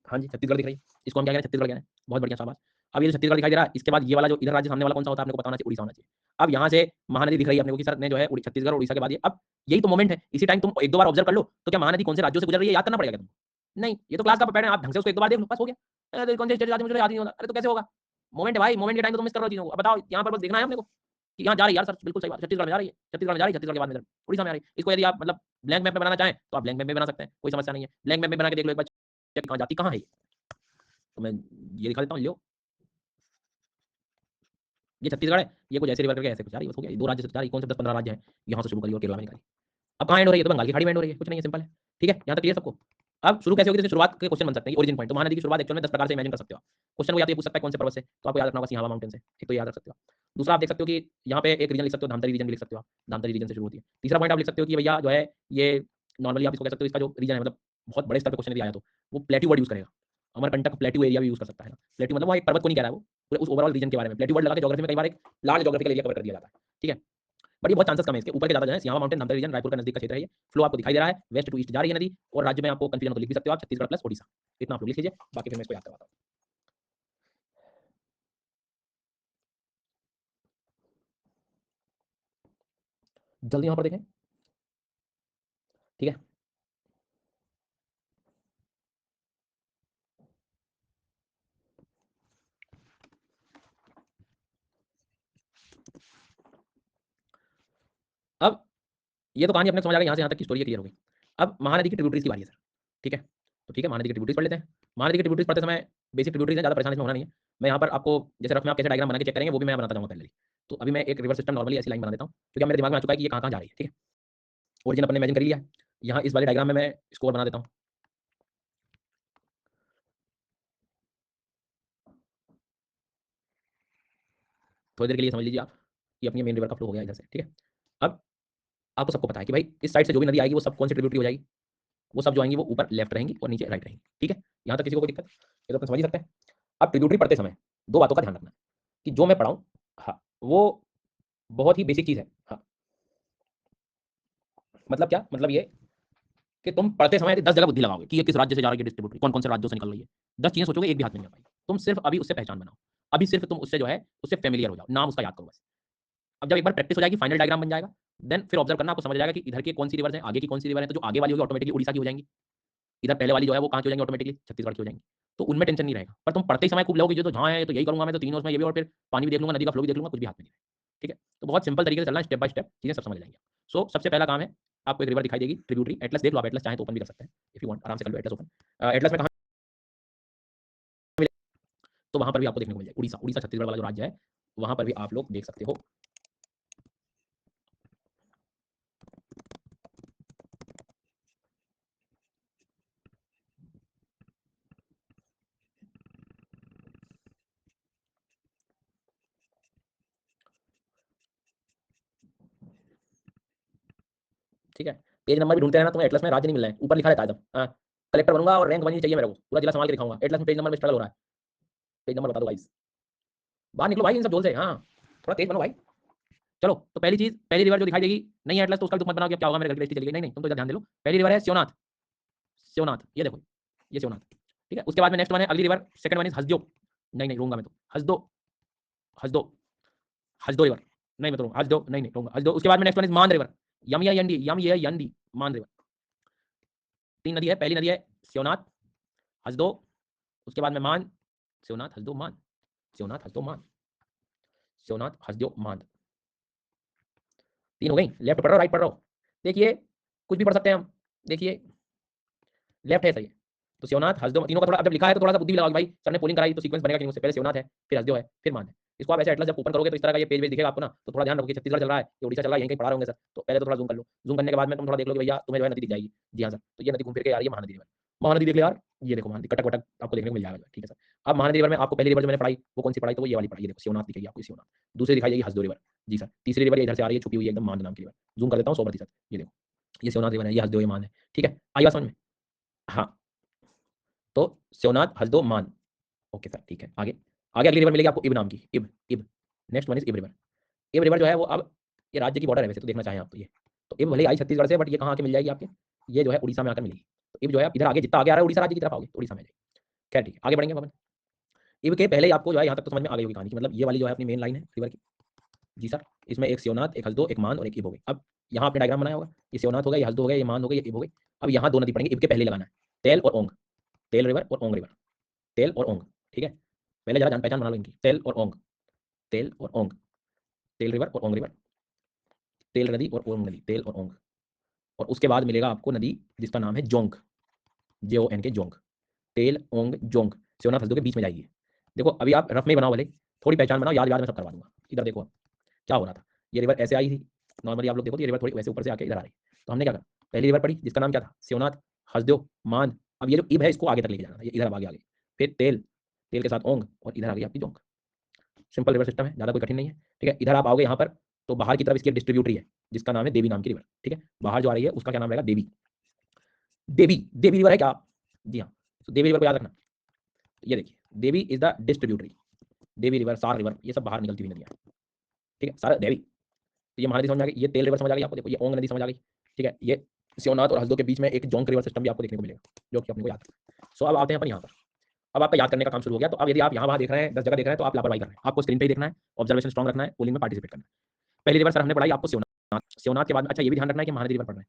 हाँ जी छत्तीसगढ़ दिख रही है। इसको हम क्या कह रहे हैं? छत्तीसगढ़ कह रहे हैं। बहुत बढ़िया, शाबाश। अब ये जो छत्तीसगढ़ दिखाई दे रहा है, इसके बाद ये वाला जो इधर राज्य सामने वाला कौन सा होता है, आपने को बताना चाहिए, उड़ीसा होना चाहिए। अब यहाँ से महानदी दिख रही है अपने को कि सर ने जो है छत्तीसगढ़ और उड़ीसा के बाद ये, अब यही तो मोमेंट है। इसी टाइम तुम एक दो बार ऑब्जर्व कर लो, तो क्या महानदी कौन से राज्यों से गुजर रही है याद करना पड़ेगा क्या तुमको? नहीं, ये तो क्लास का पैटर्न है, आप ढंग से उसको एक दो बार देख लो, बस हो गया। अरे कौन से स्टेट राज्य मुझे याद नहीं होता, अरे तो कैसे होगा? मोमेंट है भाई, मोमेंट के टाइम तो तुम मिस कर रहे हो चीजों को। अब बताओ, यहाँ पर बस देखना है अपने को कि यहाँ जा रही है यार सर, बिल्कुल सही बात, छत्तीसगढ़ में जा रही है, छत्तीसगढ़ में जा रही है, छत्तीसगढ़ के बाद में इधर उड़ीसा में आ रही है। इसको यदि आप मतलब ब्लैंक मैप में बनाना चाहें तो आप ब्लैंक मैप में बना सकते हैं, कोई समस्या नहीं है। ब्लैंक मैप में बना के देख लो एक बार, कहाँ जाती कहाँ है ये। तो मैं ये दिखा देता हूँ, लो ये छत्तीसगढ़ है, ये कुछ ऐसे रिवर करके ऐसे कुछ जा रही है, बस हो गया। दो राज्य से जा रही है, कौन से 10-15 राज्य हैं, यहाँ से शुरू करी और केरला में निकाली। अब कहाँ एंड हो रही है? तो बंगाल की खाड़ी में एंड हो रही है, कुछ नहीं है, सिंपल है। ठीक है, यहाँ तक क्लियर सबको? अब शुरू कैसे होगी? जैसे शुरुआत के क्वेश्चन बन सकते हैं, ओरिजिन पॉइंट। तो महानदी की शुरुआत एक्चुअल में 10 प्रकार से इमेजिन कर सकते हो आप। क्वेश्चन को या तो ये पूछ सकता है कौन से पर्वत से, तो आपको याद रखना होगा सिंहावा माउंटेन से, एक तो याद रख सकते हो। दूसरा आप देख सकते हो कि यहाँ पे एक रीजन लिख सकते हो, धामतरी रीजन भी लिख सकते हो आप, धामतरी रीजन से शुरू होती है। तीसरा पॉइंट आप लिख सकते हो कि भैया जो है ये नॉर्मली आप इसको कह सकते हो, इसका जो रीजन है मतलब बहुत बड़े स्तर पर क्वेश्चन यदि आया तो वो प्लेट्यू वर्ड यूज करेगा। अमरकंटक प्लेट्यू एरिया भी यूज कर सकता है। प्लेट्यू मतलब वो एक पर्वत को नहीं कह रहा है, वो पूरे उस ओवरऑल रीजन के बारे में प्लेट्यू वर्ड लगा के ज्योग्राफी में कई बार एक लार्ज ज्योग्राफिकल एरिया कवर कर दिया जाता है। ठीक है, बट ये बहुत चांसेस कम है इसके। ऊपर के ज्यादा जो है सियामा माउंटेन, धमतरी रीजन, रायपुर का नजदीक का क्षेत्र है ये। फ्लो आपको दिखाई दे रहा है, वेस्ट टू ईस्ट जा रही है नदी। और राज्य में आपको कंफ्यूजन तो लिख भी सकते हो आप, छत्तीसगढ़ प्लस ओडिशा, इतना आप लोग लिख लीजिए, बाकी फिर मैं इसको याद करवाता हूँ। जल्दी यहाँ पर देखें, ठीक है। अब ये तो कहानी अपने समझ आ गई, यहाँ से यहाँ तक की स्टोरी क्लियर हो गई। अब महानदी की ट्रिब्यूटरीज की बारी है सर। ठीक है, तो ठीक है, महानदी की ट्रिब्यूटरीज पढ़ लेते हैं। महानदी की ट्रिब्यूटरीज पढ़ते समय बेसिक ट्रिब्यूटरीज है, ज़्यादा परेशान इसमें होना नहीं है। मैं यहाँ पर आपको जैसे रफ में आप कैसे डायग्राम बना के चेक करेंगे वो भी मैं बनाता जाऊँगा पहले। तो अभी मैं एक रिवर सिस्टम नॉर्मली ऐसी लाइन बना देता हूँ, क्योंकि मेरे दिमाग में आ चुका है कि ये कहाँ कहाँ जा रही है। ठीक है, ओरिजिन अपने इमेजिन कर लिया। यहाँ इस वाले डायग्राम में मैं स्कोर बना देता हूँ। थोड़ी देर के लिए समझ लीजिए आप, ये अपनी मेन रिवर का फ्लो हो गया इधर से। ठीक है, अब आपको सबको पता है कि भाई इस साइड से जो भी नदी आएगी वो सब कौन सी ट्रिब्यूटरी हो जाएगी? वो सब जो आएंगी वो ऊपर लेफ्ट रहेंगी और नीचे राइट रहेंगी। ठीक है, यहाँ तक किसी को कोई दिक्कत? ये तो अपन समझ ही सकते हैं। अब ट्रिब्यूटरी पढ़ते समय दो बातों का ध्यान रखना है कि जो मैं पढ़ाऊँ, हाँ वो बहुत ही बेसिक चीज़ है। हाँ, मतलब क्या? मतलब ये कि तुम पढ़ते समय 10 जगह बुद्धि लगाओगे कि ये किस राज्य से जा रही है डिस्ट्रीब्यूटरी, कौन कौन से राज्यों से निकल रही है। 10 चीजें सोचोगे, एक भी हाथ में नहीं आ पाएगी। तुम सिर्फ अभी उससे पहचान बनाओ, अभी सिर्फ तुम उससे जो है उससे फेमिलियर हो जाओ, नाम उसका याद करो बस। अब जब एक बार प्रैक्टिस हो जाएगी, फाइनल डायग्राम बन जाएगा, देन फिर ऑब्जर्व करना, आपको समझ जाएगा कि इधर की कौन सी रिवर है, आगे की कौन सी रिवर है। तो जो आगे वाली होगी ऑटोमेटिकली उड़ीसा की हो जाएंगी, इधर पहले वाली जो है वो कहाँ की हो जाएंगी? ऑटोमेटिकली छत्तीसगढ़ की हो जाएंगी। तो उनमें टेंशन नहीं रहेगा। पर तुम पढ़ते ही समय खूब लगोगे, जो तो जहाँ है तो यही करूंगा मैं, तो तीनों उसमें ये भी, और फिर पानी भी देख लूंगा, नदी का फ्लो भी देख लूंगा, कुछ भी हाथ में नहीं है। ठीक है, तो बहुत सिंपल तरीके से चलना, स्टेप बाय स्टेप चीजें सब समझ लेंगे। सो सबसे पहला काम है, आपको एक रिवर दिखाई देगी, ट्रिब्यूटरी एटलस देख लो आप, एटलस चाहे तो ओपन भी कर सकते हैं, इफ यू वांट आराम से कर लो एटलस ओपन। एटलस में कहाँ तो वहां पर भी आपको देखने को मिल जाए उड़ीसा, उड़ीसा छत्तीसगढ़ वाला जो राज्य है वहां पर भी आप लोग देख सकते हो। ठीक है, पेज नंबर भी ढूंढते रहना, तुम्हें एटलस में राज्य नहीं मिल रहा है, ऊपर लिखा रहता है एकदम। हाँ, कलेक्टर बनूंगा और रैंक बननी चाहिए मेरे को, पूरा जिला संभाल के दिखाऊंगा। एटलस में पेज नंबर में स्ट्रगल हो रहा है, पेज नंबर बता दो गाइस, बाहर निकलो भाई इन सब झोल से। हाँ, थोड़ा तेज बनो भाई। चलो, तो पहली चीज, पहली रिवर जो दिखाई देगी, नहीं है एटलस तो उसका भी तुम मत बनाओ कि अब क्या होगा, मेरे घर की रजिस्ट्री चली गई। नहीं नहीं, तुम तो इधर ध्यान दे लो। पहली रिवर है शिवनाथ, शिवनाथ ये देखो, ये शिवनाथ। ठीक है, उसके बाद में नेक्स्ट वन है अगली river, second one is Hasdeo, नहीं नहीं रहूंगा मैं तो, हंस दो, हंस दो, हंस दो रिवर, नहीं मैं तो हंस दो, नहीं नहीं रहूंगा, हंस दो। उसके बाद में नेक्स्ट वन इज मान रिवर, यम या यंडी, यम ये यंडी, मान रिवर। तीन नदी है, पहली नदी है शिवनाथ, हंस दो, उसके बाद में मान, शिवनाथ हंस दो मान, शिवनाथ हंस दो मान, शिवनाथ हंस दो मान। तीन हो गई, लेफ्ट पढ़ रहा हो राइट पढ़ रहा हो, देखिए कुछ भी पढ़ सकते हैं हम, देखिए लेफ्ट है सही है। तो शिवनाथ हसदेव, तीनों का थोड़ा, अब जब लिखा है तो थोड़ा सा बुद्धि भी लगाओ भाई, सर ने पोलिंग कराई तो सीक्वेंस बनेगा कि नहीं, उससे पहले शिवनाथ है, फिर हसदेव है, फिर मान है। इसको आप ऐसे एटलस जब ओपन करोगे तो इस तरह का ये पेज दिखेगा आपको ना, तो थोड़ा ध्यान रखोगे छत्तीसगढ़ चल रहा है, ये उड़ीसा चल रहा है, यहीं कहीं पढ़ा रहे होंगे सर, तो पहले तो थोड़ा जूम कर लो, जूम करने के बाद में तुम थोड़ा देख लो कि भैया तुम्हें जो है नदी दिख जाएगी। जी हाँ सर, तो ये नदी घूम फिर के आ रही है महानदी रिवर, महानदी देख लो यार, ये देखो महानदी कटक वटक आपको देखने को मिल जाएगा। ठीक है सर, अब महानदी रिवर में आपको पहली रिवर जो मैंने पढ़ाई वो कौन सी पढ़ाई, तो वो ये वाली पढ़ाई, देखो शिवनाथ दिखेगी आपको, शिवनाथ। दूसरी दिखाई जाएगी हसदेव रिवर, जी सर। तीसरी रिवर ये इधर से आ रही है छुपी हुई है एकदम, मान नाम की रिवर, जूम कर लेता हूँ 100%, ये देखो ये शिवनाथ रिवर है, ये हसदेव, ये मान है। ठीक है, आई बात समझ में? हाँ, तो शिवनाथ हसदो मान, ओके सर ठीक है। आगे, आगे अगली रिवर मिलेगी आपको इब नाम की, इब, इब, नेक्स्ट वन इज इब रिवर। इब रिवर जो है वो अब ये राज्य की बॉर्डर है वैसे तो, देखना चाहें आप तो ये, तो इब भले ही आई छत्तीसगढ़ से, बट ये कहाँ आके मिल जाएगी आपके, ये जो है उड़ीसा में आकर मिलेगी। तो इब जो है इधर आगे, जितना आगे आ रहा है उड़ीसा राज्य की तरफ आओगे तो उड़ीसा में जाएगी। खैर ठीक है, आगे बढ़ेंगे अपन। इब के पहले ही आपको जो है यहाँ तक तो समझ में आ गई होगी कहानी की, मतलब ये वाली जो है अपनी मेन लाइन है रिवर की। जी सर, इसमें एक शिवनाथ, एक हसदो, एक मान और एक इब हो गई। अब यहाँ आपने डायग्राम बनाया होगा, ये शिवनाथ हो गया, ये हसदो हो गया, ये मान हो गया, ये इब हो गई। अब यहाँ दो नदी पड़ेंगे, इब के पहले लगाना है, तेल और ओंग, तेल रिवर और ओंग रिवर, तेल और ओंग। ठीक है, पहले जरा जान पहचान बना लो इनकी, तेल और ओंग, तेल और ओंग, तेल रिवर और ओंग रिवर, तेल नदी और ओंग नदी, तेल और ओंग। और उसके बाद मिलेगा आपको नदी जिसका नाम है जोंक, JONK, जोंक, तेल ओंग जोंक, शिवनाथ हसदो के बीच में जाएगी। देखो अभी आप रफ में ही बनाओ भले, थोड़ी पहचान बनाओ, याद याद में सब करवा दूंगा। इधर देखो क्या हो रहा था, ये रिवर ऐसे आई थी, नॉर्मली आप लोग देखो तो ये रिवर थोड़ी वैसे ऊपर से आके इधर आ रही। तो हमने क्या करा, पहली रिवर पड़ी जिसका नाम क्या था, शिवनाथ, हसदेव, मान। अब ये जो इब है इसको आगे तक लेके जाना था, ये इधर अब आगे आ गई। फिर तेल, तेल के साथ ओंग, और इधर आ गई आपकी जोंक। सिंपल रिवर सिस्टम है, ज़्यादा कोई कठिन नहीं है। ठीक है, इधर आप आओगे यहाँ पर, तो बाहर की तरफ इसकी डिस्ट्रीब्यूटरी है जिसका नाम है देवी नाम की रिवर। ठीक है, बाहर जो आ रही है उसका क्या नाम रहेगा, देवी, देवी, देवी रिवर है क्या? जी हाँ, तो देवी रिवर को याद रखना। ये देखिए, Devi is the distributary, Devi river, Sar river, ये सब बाहर निकलती हुई नदियाँ। ठीक है, सारा देवी। तो ये महानदी समझ आ गई, ये तेल रिवर समझ आ गई आपको, देखो ये ओंग नदी समझ आ गई। ठीक है, ये शिवनाथ और हसदो के बीच में एक जोंक रिवर सिस्टम भी आपको देखने को मिलेगा, जो कि अपने को याद है। सो अब आते हैं अपन यहाँ पर, अब आपका याद करने का काम शुरू हो गया। तो अब यदि आप यहाँ वहाँ देख रहे हैं, 10 जगह देख रहे हैं, तो आप लापरवाही कर रहे हैं, आपको स्क्रीन पे ही देखना है, ऑब्जर्वेशन स्ट्रॉन्ग रखना है, पोलिंग में पार्टिसिपेट करना है। पहली रिवर सर हमने पढ़ाई आपको शिवनाथ, शिवनाथ के बाद में, अच्छा ये भी ध्यान रखना है कि महानदी रिवर पढ़ रहे हैं।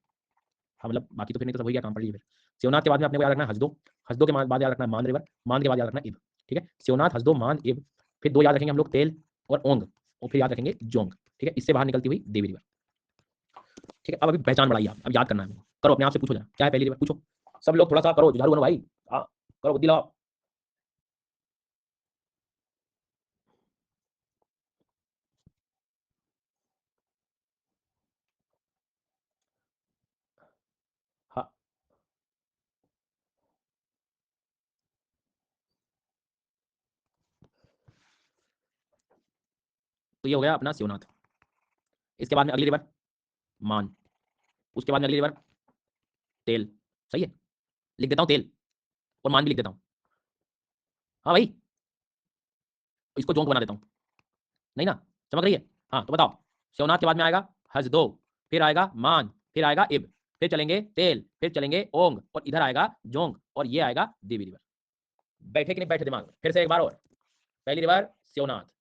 हाँ मतलब बाकी तो फिर नहीं तो सब वही क्या काम पढ़ लीजिए। फिर शिवनाथ के बाद में अपने को याद रखना है हसदो, हसदो के बाद याद रखना है मान रिवर, मान के बाद याद रखना है इब। ठीक है, शिवनाथ, हसदो, मान, इब, फिर दो याद रखेंगे हम लोग, तेल और ओंग, और फिर याद रखेंगे जोंग। ठीक है, इससे बाहर निकलती हुई देवी रिवर। ठीक है, अब अभी पहचान बढ़ाइए आप, अब याद करना है, करो अपने आप से, पूछो जरा क्या है पहली रिवर, पूछो सब लोग, थोड़ा सा करो, जुझारू बनो भाई। हाँ, करो बुद्धि लगाओ। हाँ, तो ये हो गया अपना शिवनाथ। इसके बाद में अगली रिवर मान, उसके बाद में अगली रिवर तेल, सही है, लिख देता हूँ तेल, और मान भी लिख देता हूँ। हाँ भाई, इसको जोंक बना देता हूँ, नहीं ना, चमक रही है? हाँ तो बताओ, शिवनाथ के बाद में आएगा हसदो, फिर आएगा मान, फिर आएगा इब, फिर चलेंगे तेल, फिर चलेंगे ओंग, और इधर आएगा जोंग, और ये आएगा देवी रिवर। बैठे कि नहीं बैठे दिमाग में? फिर से एक बार और, पहली रिवर शिवनाथ,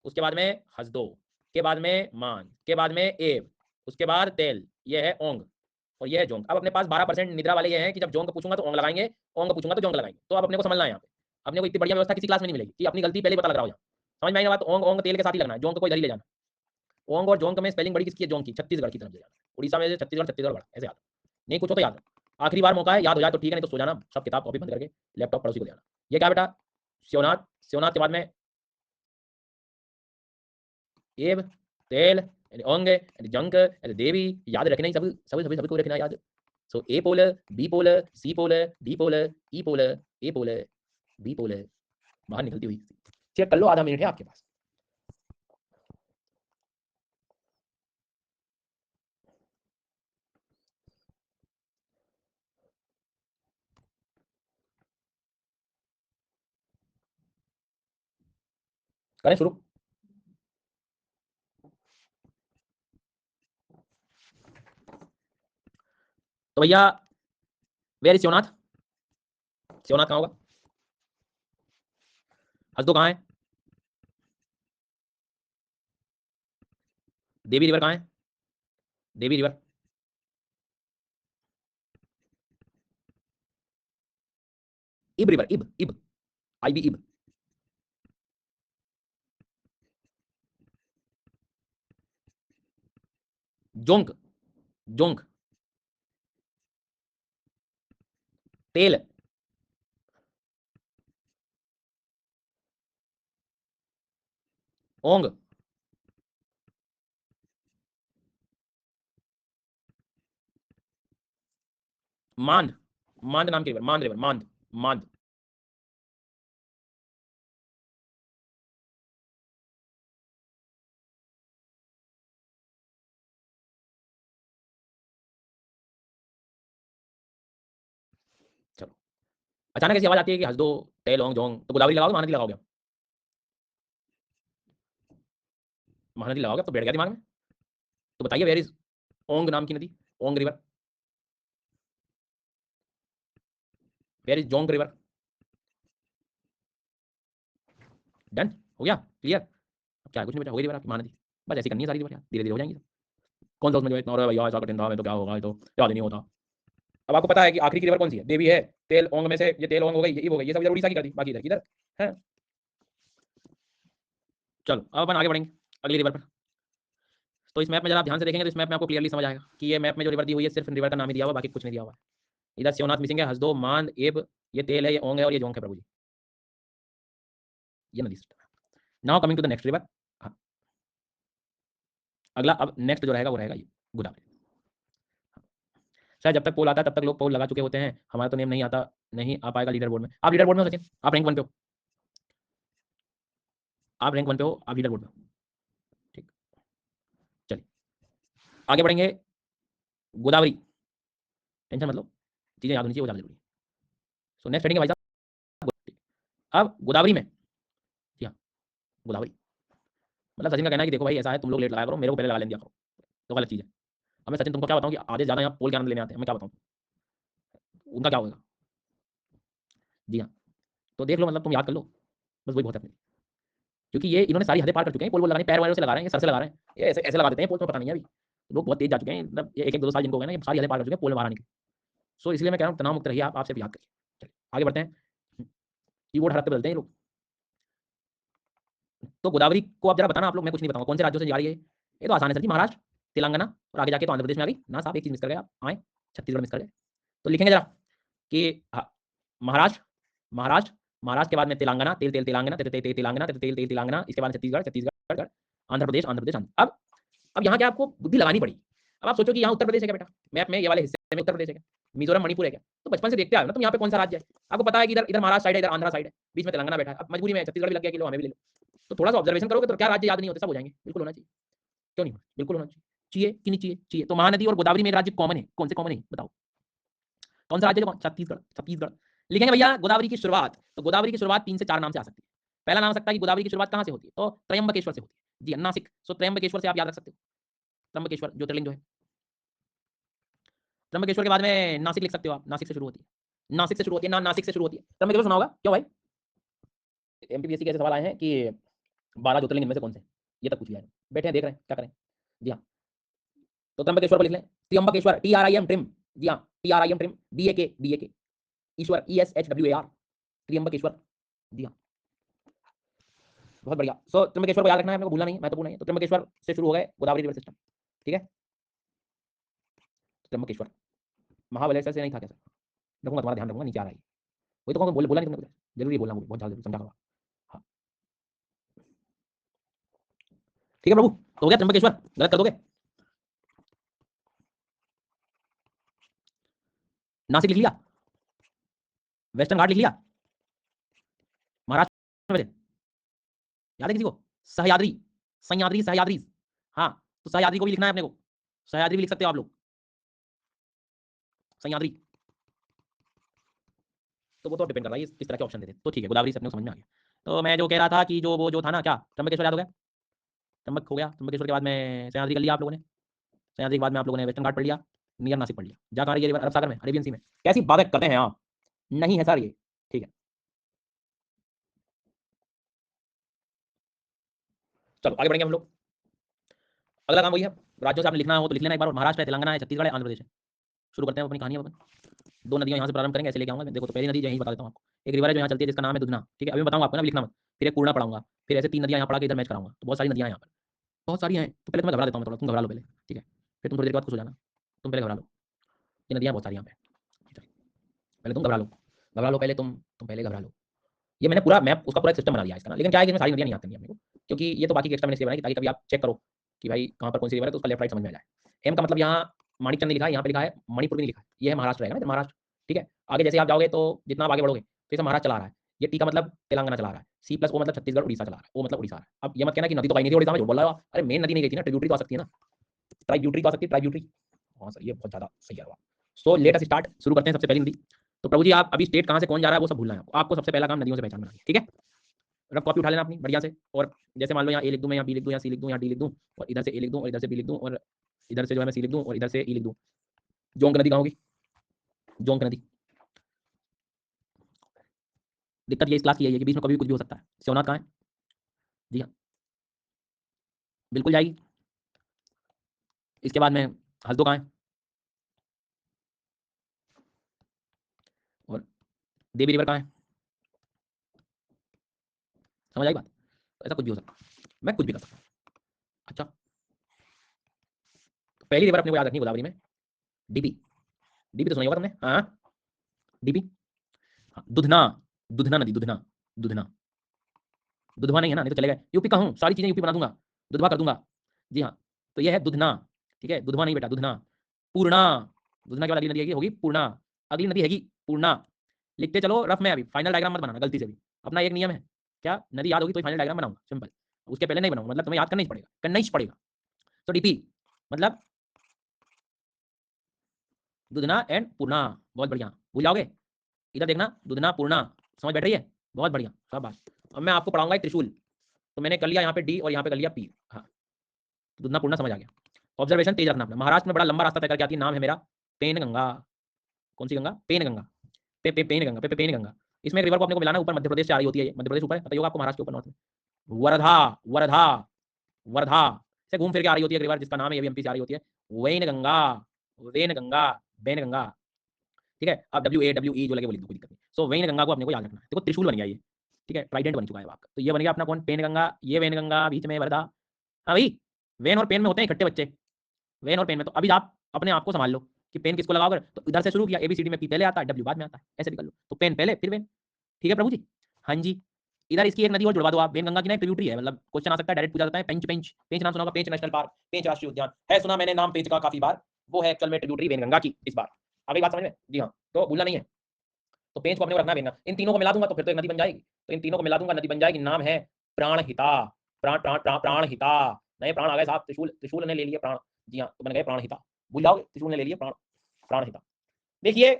उसके बाद में हसदो, के बाद में मान, के बाद में एब, उसके बाद तेल, ये है ओंग, और ये है जोंग। अब अपने पास 12% निद्रा वाले ये हैं कि जब जोंग पूछूंगा तो ओंग लगाएंगे, ओंग पूछूंगा तो जोंग लगाएंगे। तो अब अपने को समझना है यहाँ पे, अपने को इतनी बढ़िया व्यवस्था किसी क्लास में नहीं मिलेगी कि अपनी गलती पहले ही पता लग रहा हो। यहाँ समझ में आई ना बात? ओंग ओंग तेल के साथ ही लगना है, जोंग को कोई इधर ही ले जाना। ओंग और जोंग में स्पेलिंग बड़ी किसकी है? जोंग की, छत्तीसगढ़ की तरफ से जाना, उड़ीसा में छत्तीसगढ़, छत्तीसगढ़ बड़ा, ऐसे याद। नहीं कुछ हो तो याद, आखिरी बार मौका है, याद हो जाए तो ठीक है, नहीं तो सो जाना, सब किताब कॉपी बंद करके लैपटॉप पड़ोसी को देना। ये क्या बेटा, शिवनाथ, शिवनाथ के बाद में एब, तेल, ओंग, जंक, देवी, याद रखना ही, सब सब सभी सभी को रखना याद। So A polar, B polar, C polar, D polar, E polar, A polar, B polar, बाहर निकलती हुई। चेक कर लो, आधा मिनट है आपके पास, करें शुरू। तो भैया वेयर इज शिवनाथ, शिवनाथ कहाँ होगा? हसदो कहाँ है? देवी रिवर कहाँ है? देवी रिवर। इब रिवर, इब इब, आई बी इब। जोंक, जोंक। तेल, ओंग, मांद, मांद नाम की रिवर, मांद रिवर, मांद, मांद। चलो, अचानक ऐसी आवाज आती है कि हसदो, तेल, ओंग, जोंग, तो गोदावरी लगाओगे महानदी लगाओगे? महानदी लगाओगे तो बैठ गया दिमाग में। तो बताइए वेयर इज ओंग नाम की नदी, Ong river, where is Jong river. Done, हो गया क्लियर। अब क्या कुछ नहीं बचा, हो गई रिवर आपकी महानदी। बस ऐसी करनी है सारी रिवर यार, धीरे धीरे हो जाएंगी। कौन सा उसमें जो इतना रहा भैया ऐसा कठिन था, मैं तो क्या होगा, ये तो याद ही नहीं होता। अब आपको पता है कि आखिरी की रिवर कौन सी है? देवी है। तेल ओंग में से ये तेल ओंग हो गई, ये हो गई, ये सब इधर उड़ीसा की कर दी, बाकी इधर इधर है। चलो अब अपन आगे बढ़ेंगे अगली रिवर पर। तो इस मैप में जरा आप ध्यान से देखेंगे तो इस मैप में आपको क्लियरली समझ आएगा कि ये मैप में जो रिवर दी हुई है सिर्फ रिवर का नाम ही दिया हुआ, बाकी कुछ नहीं दिया हुआ है। इधर शिवनाथ मिसिंग है, हसदो, मांद, एब, ये तेल है, ये ओंग है और ये जोंक है प्रभु जी। ये नदी सिस्टम है। Now coming to the next river. अगला अब नेक्स्ट जो रहेगा वो रहेगा ये गोदावरी। शायद जब तक पोल आता है तब तक लोग पोल लगा चुके होते हैं, हमारा तो नेम नहीं आता, नहीं आ पाएगा लीडर बोर्ड में। आप लीडर बोर्ड में हो सचिन, आप रैंक 1 पे हो, आप रैंक 1 पे हो, आप लीडर बोर्ड में हो। ठीक, चलिए आगे बढ़ेंगे। गोदावरी, टेंशन मतलब, चीजें याद होनी चाहिए वो ज्यादा जरूरी है। सो नेक्स्ट हेडिंग है भाई साहब। अब गोदावरी में, जी हाँ, गोदावरी मतलब सचिन का कहना है कि देखो भाई ऐसा है, तुम लोग लेट लगाया करो, मेरे को पहले लगा लेने दिया करो, तो गलत चीज़ है। अब मैं सचिन तुमको क्या बताऊं कि आधे ज़्यादा यहाँ पोल के आनंद लेने आते हैं, मैं क्या बताऊं उनका क्या होगा। जी हाँ, तो देख लो, मतलब तुम याद कर लो, बस वही बहुत है अपने लिए। क्योंकि ये इन्होंने सारी हदें पार कर चुके हैं, पोल लगाने पैर वालों से लगा रहे हैं, ये सर से लगा रहे हैं, ये ऐसे ऐसे लगा देते हैं पोल में, पता नहीं है अभी। लोग बहुत तेज जा चुके हैं, मतलब एक एक दो साल जिनको हो गए ना, ये सारी हदें पार कर चुके हैं पोल में बाहर आने की। सो इसलिए मैं कह रहा हूँ तनाव मुक्त रहिए, आप सिर्फ याद करिए। चलिए आगे बढ़ते हैं। कीबोर्ड हड़प पे बदलते हैं ये लोग। तो गोदावरी को आप जरा बताना, आप लोग, मैं कुछ नहीं बताऊंगा कौन से राज्यों से जा रही है। ये तो आसान है सर जी, महाराष्ट्र, तेलंगाना और आगे जाके तो आंध्र प्रदेश में आ गई ना साहब, एक चीज मिस कर गए आप, आए छत्तीसगढ़ मिस कर गए। तो लिखेंगे जरा कि महाराष्ट्र, महाराष्ट्र, महाराष्ट्र के बाद में तेलंगाना, तेल तेल तेलंगाना, तेल तेल तेलंगाना, तेल तेल तेल तेलंगाना, इसके बाद छत्तीसगढ़, छत्तीसगढ़, आंध्र प्रदेश, आंध्र प्रदेश, आंध्र। अब यहाँ क्या आपको बुद्धि लगानी पड़ी। अब आप सोचो कि यहाँ उत्तर प्रदेश है क्या बेटा, मैप में ये वाले हिस्से में उत्तर प्रदेश है क्या, मिजोरम मणिपुर है क्या? तो बचपन से देखते आए ना तुम, यहाँ पे कौन सा राज्य है, आपको पता है कि इधर इधर महाराष्ट्र साइड है, इधर आंध्र साइड है, बीच में तेलंगाना बैठा है। अब मजबूरी में छत्तीसगढ़ भी लग गया कि लो हमें भी ले लो। तो थोड़ा सा ऑब्जर्वेशन करोगे तो क्या राज्य याद नहीं होते, सब हो जाएंगे। बिल्कुल होना चाहिए, क्यों नहीं, बिल्कुल होना चाहिए। चाहिए कि नहीं चाहिए? चाहिए। तो महानदी और गोदावरी में राज्य कॉमन है, कौन से कॉमन है बताओ, कौन सा राज्य? छत्तीसगढ़, छत्तीसगढ़। लिखेंगे भैया गोदावरी की शुरुआत, तो गोदावरी की शुरुआत 3 से 4 नाम से आ सकती है। पहला नाम सकता है कि गोदावरी की शुरुआत कहां से होती है, तो त्रयंबकेश्वर से होती है। जी नासिक, सो त्रयंबकेश्वर से आप याद रख सकते हो, त्रयंबकेश्वर ज्योतिर्लिंग जो है। त्रयंबकेश्वर के बाद में नासिक लिख सकते हो आप, नासिक से शुरू होती है, नासिक से शुरू होती है ना, नासिक से शुरू होती है। त्रयंबकेश्वर सुना होगा क्यों भाई, एमपीपीएससी के ऐसे सवाल आए हैं कि 12 ज्योतिर्लिंग इनमें से कौन से, ये तक पूछ लिया है, बैठे हैं देख रहे हैं क्या करें। जी हाँ, तो त्र्यंबकेश्वर पर लिख लें, त्र्यंबकेश्वर, TRIM, ट्रिम। जी हाँ, TRIM, ट्रिम, BAK, ईश्वर, ESHWAR, त्र्यंबकेश्वर। जी हाँ, बहुत बढ़िया। सो त्र्यंबकेश्वर को याद रखना है, अपने को भूलना नहीं है, महत्वपूर्ण है। तो त्र्यंबकेश्वर से शुरू हो गए गोदावरी रिवर सिस्टम, ठीक है। त्र्यंबकेश्वर, महाबलेश्वर से नहीं था क्या सर? रखूंगा, तुम्हारा ध्यान रखूंगा, नीचे आ रहा है। वही तो कहूँगा, बोला नहीं तुमने कुछ, जरूरी बोलना, बहुत ज्यादा समझा होगा। हाँ ठीक है प्रभु, तो हो गया त्र्यंबकेश्वर, गलत कर दोगे। नासिक लिख लिया, वेस्टर्न घाट लिख लिया, महाराष्ट्र में याद है किसी को? सह्याद्री, सह्याद्री, सह्याद्री। हाँ, तो सह्याद्री को भी लिखना है अपने को, सह्याद्री भी लिख सकते हो आप लोग, सह्याद्री। तो वो तो डिपेंड कर रहा है किस तरह के ऑप्शन देते, तो ठीक है, गोदावरी से अपने को समझ में आ गया। तो मैं जो कह रहा था कि जो वो जो था ना, क्या त्र्यंबकेश्वर याद हो गया, त्र्यंबक हो गया, त्र्यंबकेश्वर के बाद में सह्याद्री कर लिया आप लोगों ने, सह्याद्री के बाद में आप लोगों ने वेस्टर्न घाट पढ़ लिया, नियर नासिक पढ़ लिया, जा कहाँ रही है रिवर, अरब सागर में, अरेबियन सी में। कैसी बातें करते हैं आप, नहीं है सर ये, ठीक है। चलो आगे बढ़ेंगे हम लोग। अगला काम वही है, राज्यों से आपने लिखना हो तो लिख लेना एक बार। महाराष्ट्र है, तेलंगाना है, छत्तीसगढ़ है, आंध्र प्रदेश है। शुरू करते हैं अपनी कहानी। अपन 2 नदियाँ यहाँ से प्रारंभ करेंगे, ऐसे लेके आऊँगा। देखो तो पहली नदी यहीं बता देता हूँ आपको। एक रिवर है जो यहाँ चलती है जिसका नाम है दुधना, ठीक है? अभी मैं बताऊँगा आपको ना, लिखना मत। फिर एक पूर्णा पढ़ाऊँगा, फिर ऐसे 3 नदियाँ यहाँ पढ़ा के इधर मैच कराऊँगा। तो बहुत सारी नदियाँ हैं यहाँ पर, बहुत सारी हैं। तो पहले तुम्हें घबरा देता हूँ मैं थोड़ा, तुम घबरा लो पहले, ठीक है? फिर तुम थोड़ी देर के बाद खुश हो जाना। तुम पहले घबरा लो, ये नदियाँ बहुत सारी यहाँ पे, ठीक है? पहले तुम घबरा लो, घबरा लो पहले तुम पहले घबरा लो। ये मैंने पूरा मैप, उसका पूरा एक सिस्टम बना दिया है इसका ना। लेकिन क्या है कि इसमें सारी नदियाँ नहीं याद करनी है अपने को, क्योंकि ये तो बाकी के एक्स्ट्रा मैंने इसलिए बनाई कि ताकि कभी आप चेक करो कि भाई कहाँ पर कौन सी रिवर है, तो उसका लेफ्ट राइट समझ में आ जाए। एम का मतलब यहाँ माणिकचंद नहीं लिखा है, यहाँ पे लिखा है मणिपुर भी नहीं लिखा है। ये है महाराष्ट्र रहेगा ना, महाराष्ट्र, ठीक है? आगे जैसे आप जाओगे तो जितना आप आगे बढ़ोगे तो ये महाराष्ट्र चला आ रहा है। ये टी का मतलब तेलंगाना चला आ रहा है, सी प्लस ओ मतलब छत्तीसगढ़ उड़ीसा चला आ रहा है, ओ मतलब उड़ीसा आ रहा है। अब ये मत कहना कि नदी तो कहीं नहीं थी उड़ीसा में, झूठ बोल रहा हो। अरे मेन नदी नहीं गई थी ना, ट्रिब्यूटरी तो आ सकती है ना, ट्राइब्यूटरी तो आ सकती है, ट्राइब्यूटरी। हाँ सर, ये बहुत ज़्यादा सही है। सो लेट अस स्टार्ट, शुरू करते हैं सबसे पहली नदी। तो प्रभु जी आप अभी स्टेट कहाँ से कौन जा रहा है वो सब भूलना है आपको। आपको सबसे पहला काम नदियों से पहचान बनानी है, ठीक है? रफ कॉपी उठा लेना अपनी बढ़िया से। और जैसे मान लो यहाँ ए लिख दूँ, मैं यहाँ बी लिख दूँ, यहाँ सी लिख दूँ, यहाँ डी लिख दूँ, और इधर से ए लिख दूँ, और इधर से बी लिख दूँ, और इधर से जो है मैं सी लिख दूँ, और इधर से ई लिख दूँ। जोंक नदी कहाँ होगी? जोंक नदी। दिक्कत ये इस क्लास की है कि बीच में कभी भी कुछ भी हो सकता है। शिवनाथ कहाँ है? जी हाँ, बिल्कुल जाएगी। इसके बाद में हल्दो कहाँ है? और देवी रिवर कहाँ है? समझ आई बात? तो ऐसा कुछ भी हो सकता है, मैं कुछ भी कर सकता हूँ। अच्छा, तो पहली रिवर अपने को याद रखनी गोदावरी में, डीबी। डीबी तो सुना होगा तुमने, हाँ? डीबी, हाँ, दुधना। दुधना नदी, दुधना। दुधना, दुधवा नहीं है ना, नहीं तो चलेगा। यूपी का हूँ, सारी चीजें यूपी बना दूंगा, दुधवा कर दूंगा। जी हाँ, तो ये है दुधना, ठीक है? दुधवा नहीं बेटा, दुधना। पूर्णा, दुधना के बाद अगली नदी होगी पूर्णा। अगली नदी हैगी पूर्णा। लिखते चलो रफ में, अभी फाइनल डायग्राम मत बनाना गलती से भी। अपना एक नियम है, क्या? नदी याद होगी तो फाइनल डायग्राम बनाऊंगा, सिंपल। उसके पहले नहीं बनाऊंगा, मतलब तुम्हें याद करना ही पड़ेगा, करना ही पड़ेगा। तो डीपी मतलब दुधना एंड पूर्णा। बहुत बढ़िया, भूल जाओगे? इधर देखना, दुधना पूर्णा। समझ बैठ रही है? बहुत बढ़िया, शाबाश। अब मैं आपको पढ़ाऊंगा एक त्रिशूल। तो मैंने कर लिया यहाँ पे डी और यहाँ पे कर लिया पी। हाँ, दुधना पूर्णा समझ आ गया। ऑब्जर्वेशन तेज रखना अपना। महाराष्ट्र में बड़ा लंबा रास्ता तय करके आती है, नाम है मेरा पेन गंगा। कौन सी Ganga? Penganga. Penganga, Penganga. इसमें एक रिवर को अपने को मिलाना, ऊपर मध्य प्रदेश से आ रही होती है। ये मध्य प्रदेश ऊपर है, पता ही होगा आपको, महाराष्ट्र के ऊपर नॉर्थ में। वर्धा, वर्धा, वर्धा से घूम फिर के आ रही होती है एक रिवर जिसका नाम है, ये भी एमपी से आ रही होती है, when Ganga. When Ganga, Ben Ganga, ठीक है? आप WAWE जो लगे वो लिख दो, कोई दिक्कत नहीं। सो वेन गंगा को अपने को याद रखना है। देखो त्रिशूल बन गया ये, ठीक है? ट्राइडेंट बन चुका है आपका। तो ये बन गया अपना कौन? पेन गंगा। ये वेन गंगा, बीच में वर्धा। हाँ भाई, वेन और पेन में होते हैं इकट्ठे बच्चे। वेन और पेन में तो अभी आप अपने आप को संभाल लो कि पेन किसको लगाओगे। तो इधर से शुरू किया, ABCD में पी पहले आता है, W बाद में आता है, ऐसे भी कर लो। तो पेन पहले फिर वेन, ठीक है प्रभु जी? हाँ जी। इधर इसकी एक नदी और जुड़वा दो आप, वेन गंगा की ना एक ट्रिब्यूटरी है, मतलब क्वेश्चन आ सकता है, डायरेक्ट पूछा जाता है। पेंच, पेंच, पेंच नाम सुना होगा, पेंच नेशनल पार्क, पेंच राष्ट्रीय उद्यान है, सुना मैंने नाम पेंच का काफी बार। वो है एक्चुअल में ट्रिब्यूटरी वेन गंगा की इस बार। आ गई बात समझ में? जी हाँ, तो भूलना नहीं है। तो पेंच को अपने को रखना है वेन गंगा। इन तीनों को मिला दूंगा तो फिर तो एक नदी बन जाएगी। तो इन तीनों को मिला दूंगा, नदी बन जाएगी, नाम है प्राणहिता। प्राणहिता। नए प्राण आ गए साहब, त्रिशूल, त्रिशूल ने ले लिए प्राण। जी हाँ, तो बन गए प्राणहिता। भूल जाओगे, त्रिशूल ने ले लिए प्राण, प्राणहिता। देखिए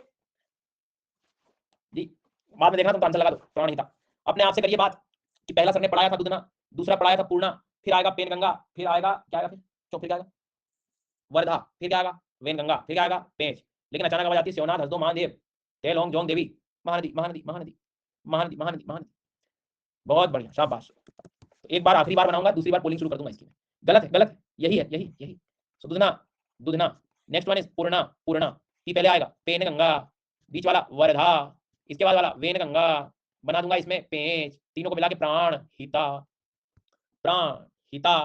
जी, बाद में देखना तुम तो आंसर लगा दो, प्राणहिता। अपने आप से करिए बात कि पहला सर ने पढ़ाया था दुधना, दूसरा पढ़ाया था पूर्णा, फिर आएगा पेन गंगा, फिर आएगा क्या आएगा, फिर चौक, फिर क्या आएगा? वर्धा, फिर क्या आएगा? वेन गंगा, फिर क्या आएगा? पेंच। लेकिन अचानक आवाज आती है शिवनाथ, हसदो, महादेव, तेलोंग, जोंग देवी, महानदी, महानदी, महानदी, महानदी, महानदी, महानदी। बहुत बढ़िया, शाबाश। तो एक बार आखिरी बार बनाऊंगा, दूसरी बार पोलिंग शुरू कर दूंगा इसकी। गलत है, गलत है, यही है, यही यही। So Dudhna, Dudhna. Next one is Purna, Purna. P पहले आएगा, पेन गंगा, बीच वाला वर्धा, इसके बाद वाला वेन गंगा। बना दूंगा इसमें पेंच, तीनों को मिला के प्राण हिता, प्राण हिता।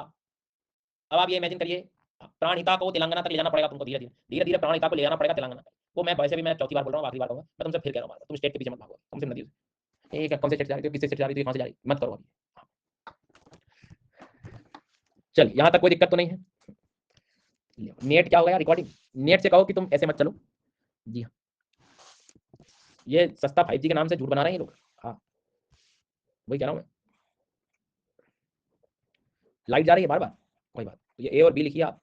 अब आप ये इमेजिन करिए, प्राण हिता को तेलंगाना तक ले जाना पड़ेगा तुमको, धीरे धीरे, धीरे धीरे प्राण हिता को ले जाना पड़ेगा तेलंगाना तक। वो मैं वैसे भी मैं चौथी बार बोल रहा हूँ, आखिरी बार कहूंगा मैं तुमसे, फिर कह रहा हूँ, तुम स्टेट के पीछे मत भागो, तुम सिर्फ नदी से। एक कौन से स्टेट जा रही थी, किस स्टेट जा रही थी, कहां से जा रही, मत करो अभी। चल, यहां तक कोई दिक्कत तो नहीं है? नेट क्या होगा यार, रिकॉर्डिंग। नेट से कहो कि तुम ऐसे मत चलो। जी हाँ, ये सस्ता 5G के नाम से झूठ बना रहे हैं ये लोग। हाँ, वही कह रहा हूँ मैं। लाइट जा रही है बार बार, कोई बात। तो ये A और B लिखिए आप,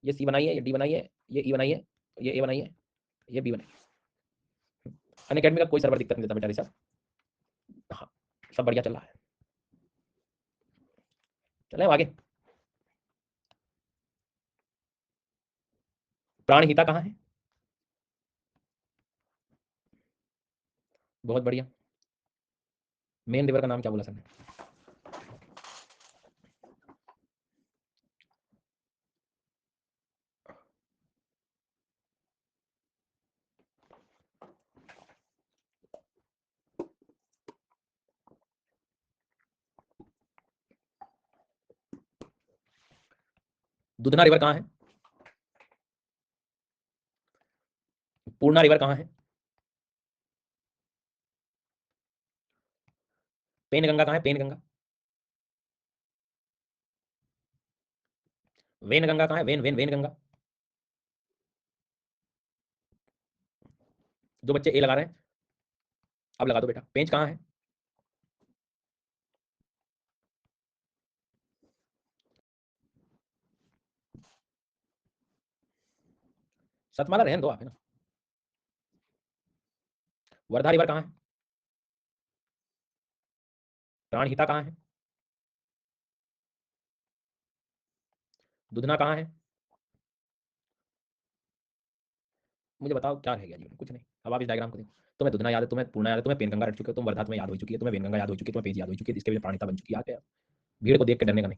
ये C बनाइए, ये D बनाइए, ये E बनाइए, ये A बनाइए, ये B बनाइए। अनअकैडमी का कोई सर्वर दिक्कत नहीं देता बेटा रिसर्च। हाँ, सब बढ़िया चल रहा है। चले आगे। प्राणहिता कहाँ है? बहुत बढ़िया। मेन रिवर का नाम क्या बोला सर ने? दुधना रिवर कहाँ है? पूर्णा रिवर कहाँ है? पेनगंगा कहाँ है? पेनगंगा। वेनगंगा कहाँ है? वेनगंगा। जो बच्चे ए लगा रहे हैं, अब लगा दो बेटा। पेंच कहाँ है? सतमाला रहने दो आप, है ना। वर्धा रिवर कहाँ है? प्राणहिता कहाँ है? दुधना कहाँ है? मुझे बताओ क्या रह गया जीवन में? कुछ नहीं। अब आप इस डायग्राम को देखो। तुम्हें दुधना याद है, तुम्हें पूर्णा याद है, तुम्हें पेनगंगा रट चुके हो, तुम वर्धा तुम्हें याद हो चुकी है, तुम्हें वेनगंगा याद हो चुकी है, तुम्हें पेंच याद हो चुकी है, इसके लिए प्राणिता बन चुकी है। याद है? भीड़ को देख के डरने का नहीं,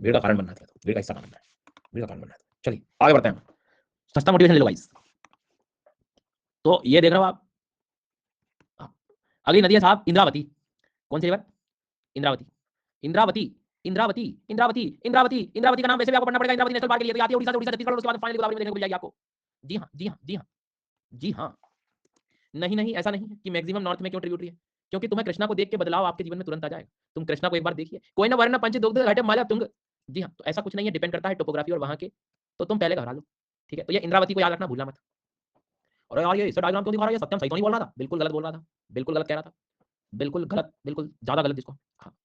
भीड़ का कारण बनना था, भीड़ का हिस्सा बनना है, भीड़ का कारण बनना है। चलिए आगे बढ़ते हैं। सस्ता मोटिवेशन ले लो गाइस। तो ये देख रहे हो आप, अगली नदी है साहब इंद्रावती। कौन सी रिवर? इंद्रावती। इंद्रावती। इंद्रावती। इंद्रावती। इंद्रावती। इंद्रावती का नाम वैसे भी आपको पढ़ना पड़ेगा। इंद्रावती नेशनल पार्क के लिए तो आती है उड़ीसा से, उड़ीसा छत्तीसगढ़, उसके बाद फाइनली गोदावरी में देखने को मिल जाएगी आपको। जी हाँ, जी हाँ, जी हाँ, जी हाँ। नहीं नहीं, ऐसा नहीं है कि मैक्सिमम नॉर्थ में क्यों ट्रिब्यूटरी है, क्योंकि तुम्हें कृष्णा को देख के बदलाव आपके जीवन में तुरंत आ जाएगा। तुम कृष्णा को एक बार देखिए, कोई ना वर्ण पंच दुग्ध घटे माला तुंग। जी हाँ, तो ऐसा कुछ नहीं है, डिपेंड करता है टोपोग्राफी और वहां के। तो तुम पहले घबरा लो, ठीक है। तो ये इंद्रावती को याद रखना भूलना मत। अरे यार ये इस डायग्राम क्यों दिखा रहा है? ये सत्यम सही तो नहीं बोल रहा था, बिल्कुल गलत बोल रहा था, बिल्कुल गलत कह रहा था, बिल्कुल गलत, बिल्कुल ज्यादा गलत जिसको। हाँ,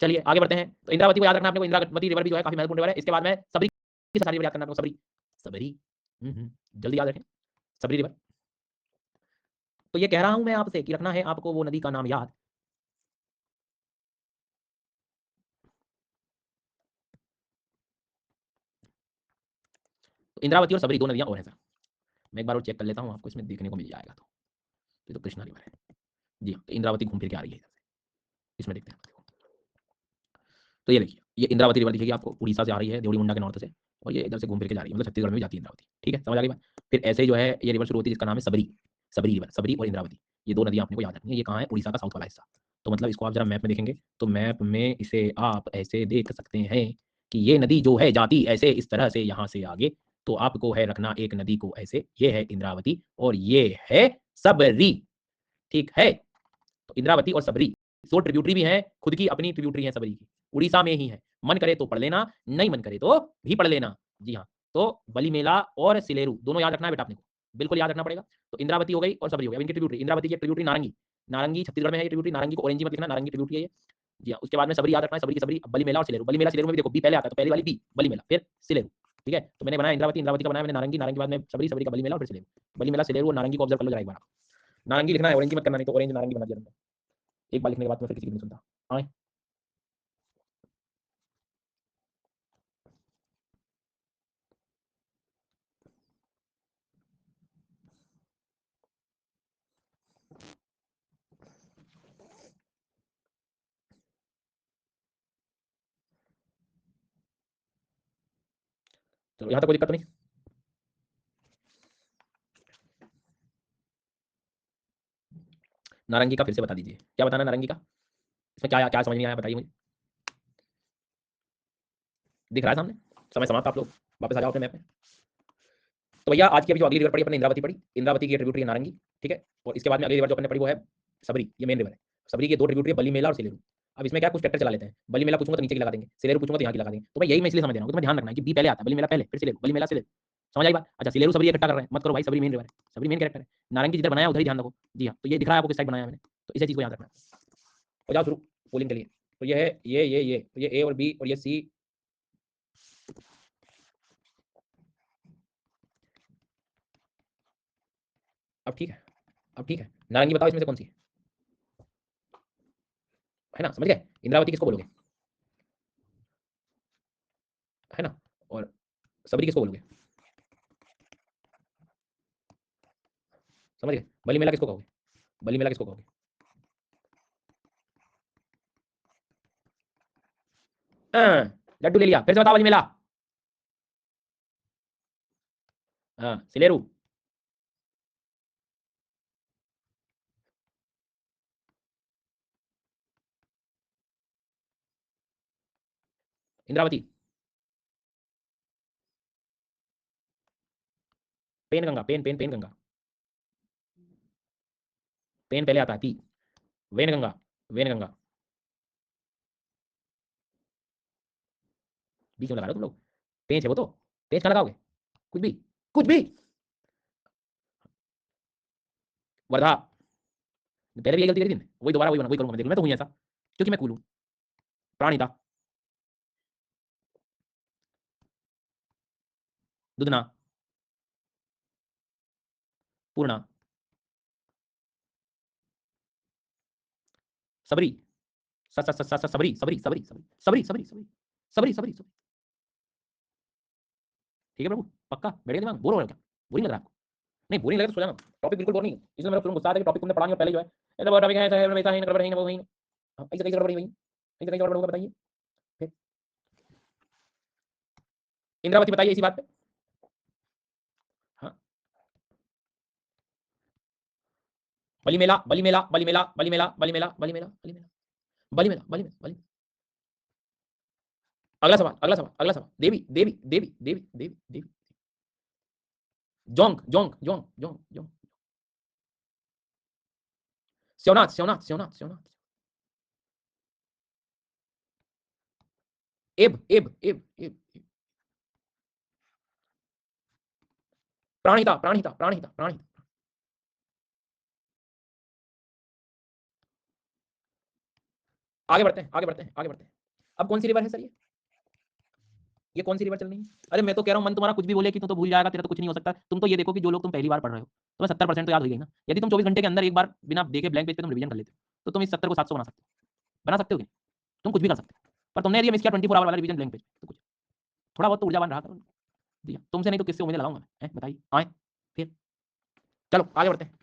चलिए आगे बढ़ते हैं। तो इंद्रावती को याद रखना अपने को। इंद्रावती रिवर भी जो है काफी महत्वपूर्ण रिवर है। इसके बाद में सबरी की सारी रिवर याद करना आपको। सबरी, सबरी, जल्दी याद रखें, सबरी रिवर। तो ये कह रहा हूं मैं आपसे कि रखना है आपको वो नदी का नाम याद। तो इंद्रावती और सबरी दो नदियां और हैं सर। मैं एक बार और चेक कर लेता हूं, आपको इसमें देखने को मिल जाएगा। तो ये तो कृष्णा रिवर है। जी हाँ, तो इंद्रावती घूम फिर के आ रही है इधर से। इसमें देखते हैं। तो ये देखिए, ये इंद्रावती रिवर दिखेगी आपको, उड़ीसा से आ रही है देवरी मुंडा के नॉर्थ से, और ये इधर से घूम फिर के जा रही है, मतलब छत्तीसगढ़ में भी जाती है इंद्रावती। ठीक है, समझ आ गई बात। फिर ऐसे ही जो है ये रिवर शुरू होती है जिसका नाम है सबरी। सबरी रिवर, सबरी और इंद्रावती, ये दो नदियां आपने को याद रखनी है। ये कहाँ है? उड़ीसा का साउथ वाला हिस्सा। तो मतलब इसको आप जरा मैप में देखेंगे, तो मैप में इसे आप ऐसे देख सकते हैं कि ये नदी जो है जाती ऐसे इस तरह से यहाँ से आगे। तो आपको है रखना एक नदी को ऐसे, ये है इंद्रावती और ये है सबरी। ठीक है, तो इंद्रावती और सबरी दो ट्रिब्यूटरी भी हैं, खुद की अपनी ट्रिब्यूटरी है सबरी की, उड़ीसा में ही है। मन करे तो पढ़ लेना, नहीं मन करे तो भी पढ़ लेना। जी हाँ, तो बलीमेला और सिलेरू दोनों याद रखना है बेटा आपने को, बिल्कुल याद रखना पड़ेगा। तो इंद्रावती हो गई और सबरी हो गई इनकी ट्रिब्यूटरी। इंद्रावती की ट्रिब्यूटरी नारंगी, नारंगी छत्तीसगढ़ में है ये ट्रिब्यूटरी, नारंगी को ऑरेंज मत लिखना, नारंगी ट्रिब्यूटरी है ये। जी हाँ, उसके बाद में सबरी याद रखना है, सबरी की सबरी, बलीमेला और सिलेरू। बलीमेला सिलेरू में भी देखो बी पहले आता है, तो पहली वाली बी बलीमेला, फिर सिलेरू। ठीक है, तो मैंने बनाया इंद्रावती, इंद्रावती का बनाया मैंने नारंगी, नारंगी के बाद में सबरी, सबरी का बलीमेला और फिर सिलेरू। बलीमेला सिलेरू और नारंगी को ऑब्जर्व कर लो जरा एक बार। नारंगी लिखना है, ऑरेंज मत करना, नहीं तो ऑरेंज नारंगी बना दिया। एक बार लिखने के बाद मैं फिर किसी की नहीं सुनता। हाँ, चलो यहाँ तक कोई दिक्कत तो नहीं। नारंगी का फिर से बता दीजिए, क्या बताना नारंगी का? इसमें क्या क्या समझ नहीं आया, बताइए मुझे। दिख रहा है सामने? समय समाप्त, आप लोग वापस आ जाओ अपने मैप में। तो भैया आज की अभी जो अगली रिवर पड़ी अपने इंद्रावती पड़ी, इंद्रावती की ट्रिब्यूटरी है नारंगी। ठीक है, और इसके बाद में अगली रिवर जो अपने पड़ी वो है सबरी, ये मेन रिवर है। सबरी की दो ट्रिब्यूटरी है, बली मेला और सिलेरू। अब इसमें क्या कुछ ट्रैक्टर चला लेते हैं, बली मेला पूछूंगा तो नीचे की लगा देंगे, सिलेरू पूछूंगा तो यहाँ की लगा देंगे। तो मैं यही मैं इसलिए समझ रहा हूँ, तुम्हें ध्यान रखना है कि बी पहले आता है, बली मेला पहले, फिर सिलेरू, बली मेला सिलेरू। समझ आई बात? अच्छा, सिलेरू सबरी इकट्ठा कर रहे हैं, मत करो भाई, सबरी मेन रिवर है, सबरी मेन कैरेक्टर है। नारंगी जिधर बनाया उधर ही ध्यान रखो। जी हाँ, तो ये दिख रहा है आपको किस साइड बनाया मैंने, तो इसी चीज को याद रखना है। हो जाओ शुरू पोलिंग के लिए। तो ये है ये तो ये ए और बी और ये सी। अब ठीक है, अब ठीक है, नारंगी बताओ इसमें से कौन सी है ना, समझ गए? इंद्रावती किसको बोलोगे, है ना, और सबरी किसको बोलोगे, समझ गए? बली मेला किसको कहोगे, बली मेला किसको कहोगे? हाँ, लड्डू ले लिया, फिर से बताओ बली मेला। हाँ, सिलेरू, इंद्रावती। पेन गंगा, पेन पेन पेन गंगा, पेन पहले आता है P, Wainganga, Wainganga, B क्यों लगा रहे हो तुम लोग? पेज है वो तो, पेज कहाँ लगाओगे? कुछ भी, कुछ भी। वर्धा, पहले भी यही गलती करी थी, वही दोबारा वही बना, वही करूंगा मैं, देख लो, मैं तो हुई ऐसा क्योंकि मैं कूल हूँ। प्राणिता, दुधना, पूर्णा, सबरी, सबरी सबरी सबरी सबरी सबरी सबरी सबरी सबरी सबरी सबरी। ठीक है प्रभु, पक्का बैठ गया दिमाग, बोर हो रहा है क्या? बोरिंग लग रहा है आपको? नहीं बोरिंग लगे तो सो जाना, टॉपिक बिल्कुल बोर नहीं है, इसलिए मेरा तुरंत गुस्सा आता है कि टॉपिक तुमने पढ़ा नहीं और पहले जो है ऐसा टॉपिक है, ऐसा है वैसा है, गड़बड़ है वो वही, ऐसे कैसे गड़बड़ नहीं वही, ऐसे कैसे गड़बड़ होगा बताइए फिर। इंद्रावती बताइए इसी बात पे। हाँ, बलि मेला बलि मेला बलि मेला बलि मेला बलि मेला बलि मेला बलि मेला बलि मेला बलि मेला बलि। अगला सवाल अगला सवाल अगला सवाल, देवी देवी देवी देवी देवी देवी, जोंक जोंक जोंक जोंक जोंक, शिवनाथ शिवनाथ शिवनाथ शिवनाथ, एब एब एब एब, प्राणिता प्राणिता प्राणिता प्राणिता। आगे बढ़ते हैं आगे बढ़ते हैं आगे बढ़ते हैं। अब कौन सी रिवर है सर ये कौन सी रिवर चल रही है? अरे मैं तो कह रहा हूँ मन तुम्हारा कुछ भी बोले कि तो भूल जाएगा, तेरा तो कुछ नहीं हो सकता। तुम तो ये देखो कि जो लोग तुम पहली बार पढ़ रहे हो तुम्हें 70% तो याद हो गई ना। यदि तुम 24 घंटे के अंदर एक बार बिना देखे ब्लैंक पेज पे तुम रिवीजन कर लेते हो तो तुम इस 70 को 700 बना सकते हो कि नहीं? तुम कुछ भी कर सकते हो, पर तुमने यदि मिस किया 24 आवर वाला रिवीजन ब्लैंक पेज तो कुछ थोड़ा बहुत तो ऊर्जावान रहा करो दिया तुमसे, नहीं तो किससे उम्मीदें लगाऊंगा मैं, बताइए आए फिर। चलो आगे बढ़ते हैं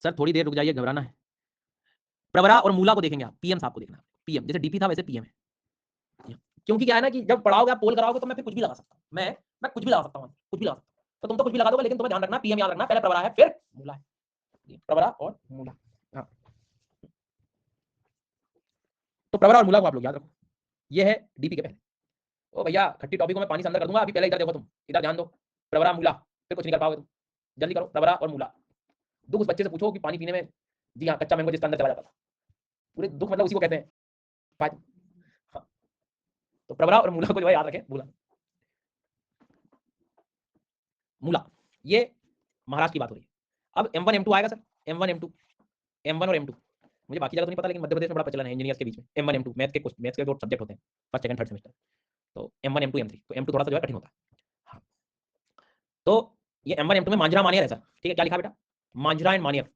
सर, थोड़ी देर रुक जाइए, घबराना है। प्रवरा और मूला को देखेंगे आप, पीएम साहब को देखना, पीएम जैसे डीपी था वैसे पीएम है। क्योंकि क्या है ना कि जब पढ़ाओगे आप पोल कराओगे तो मैं फिर कुछ भी लगा सकता हूँ, मैं कुछ भी लगा सकता हूँ, कुछ भी लगा सकता हूँ। तो तुम तो कुछ भी लगा दोगे, लेकिन तुम्हें ध्यान रखना पीएम याद रखना, पहले प्रवरा है फिर मूला है, प्रवरा और मूला। हाँ, तो प्रवरा और मूला को आप लोग याद रखो, ये है डीपी के पहले। ओ भैया खट्टी टॉपिक को मैं पानी से अंदर कर दूंगा, अभी पहले इधर देखो, तुम इधर ध्यान दो, प्रवरा मूला, फिर कुछ नहीं कर पाओगे तुम, जल्दी करो प्रवरा और मूला। दुख उस बच्चे से पूछो कि पानी पीने में, जी हाँ, कच्चा मैंगो जिसके अंदर चला जाता था, पूरे दुख मतलब उसी को कहते हैं। हाँ, तो प्रवरा और मूला को जो है याद रखें, मूला मूला, ये महाराष्ट्र की बात हो रही है। अब M1 M2 आएगा सर, M1 M2, M1 और M2, मुझे बाकी जगह तो नहीं पता, लेकिन मध्य प्रदेश में बड़ा प्रचलन है इंजीनियर्स के बीच में M1 M2, मैथ्स के जो सब्जेक्ट होते हैं फर्स्ट सेकंड थर्ड सेमेस्टर, तो M1 M2 M3, तो M2 थोड़ा सा जो है कठिन होता है। हाँ, तो ये M1 M2 में मांझरा मानियर है सर, ठीक है, क्या लिखा बेटा, मांझरा एंड मानियर,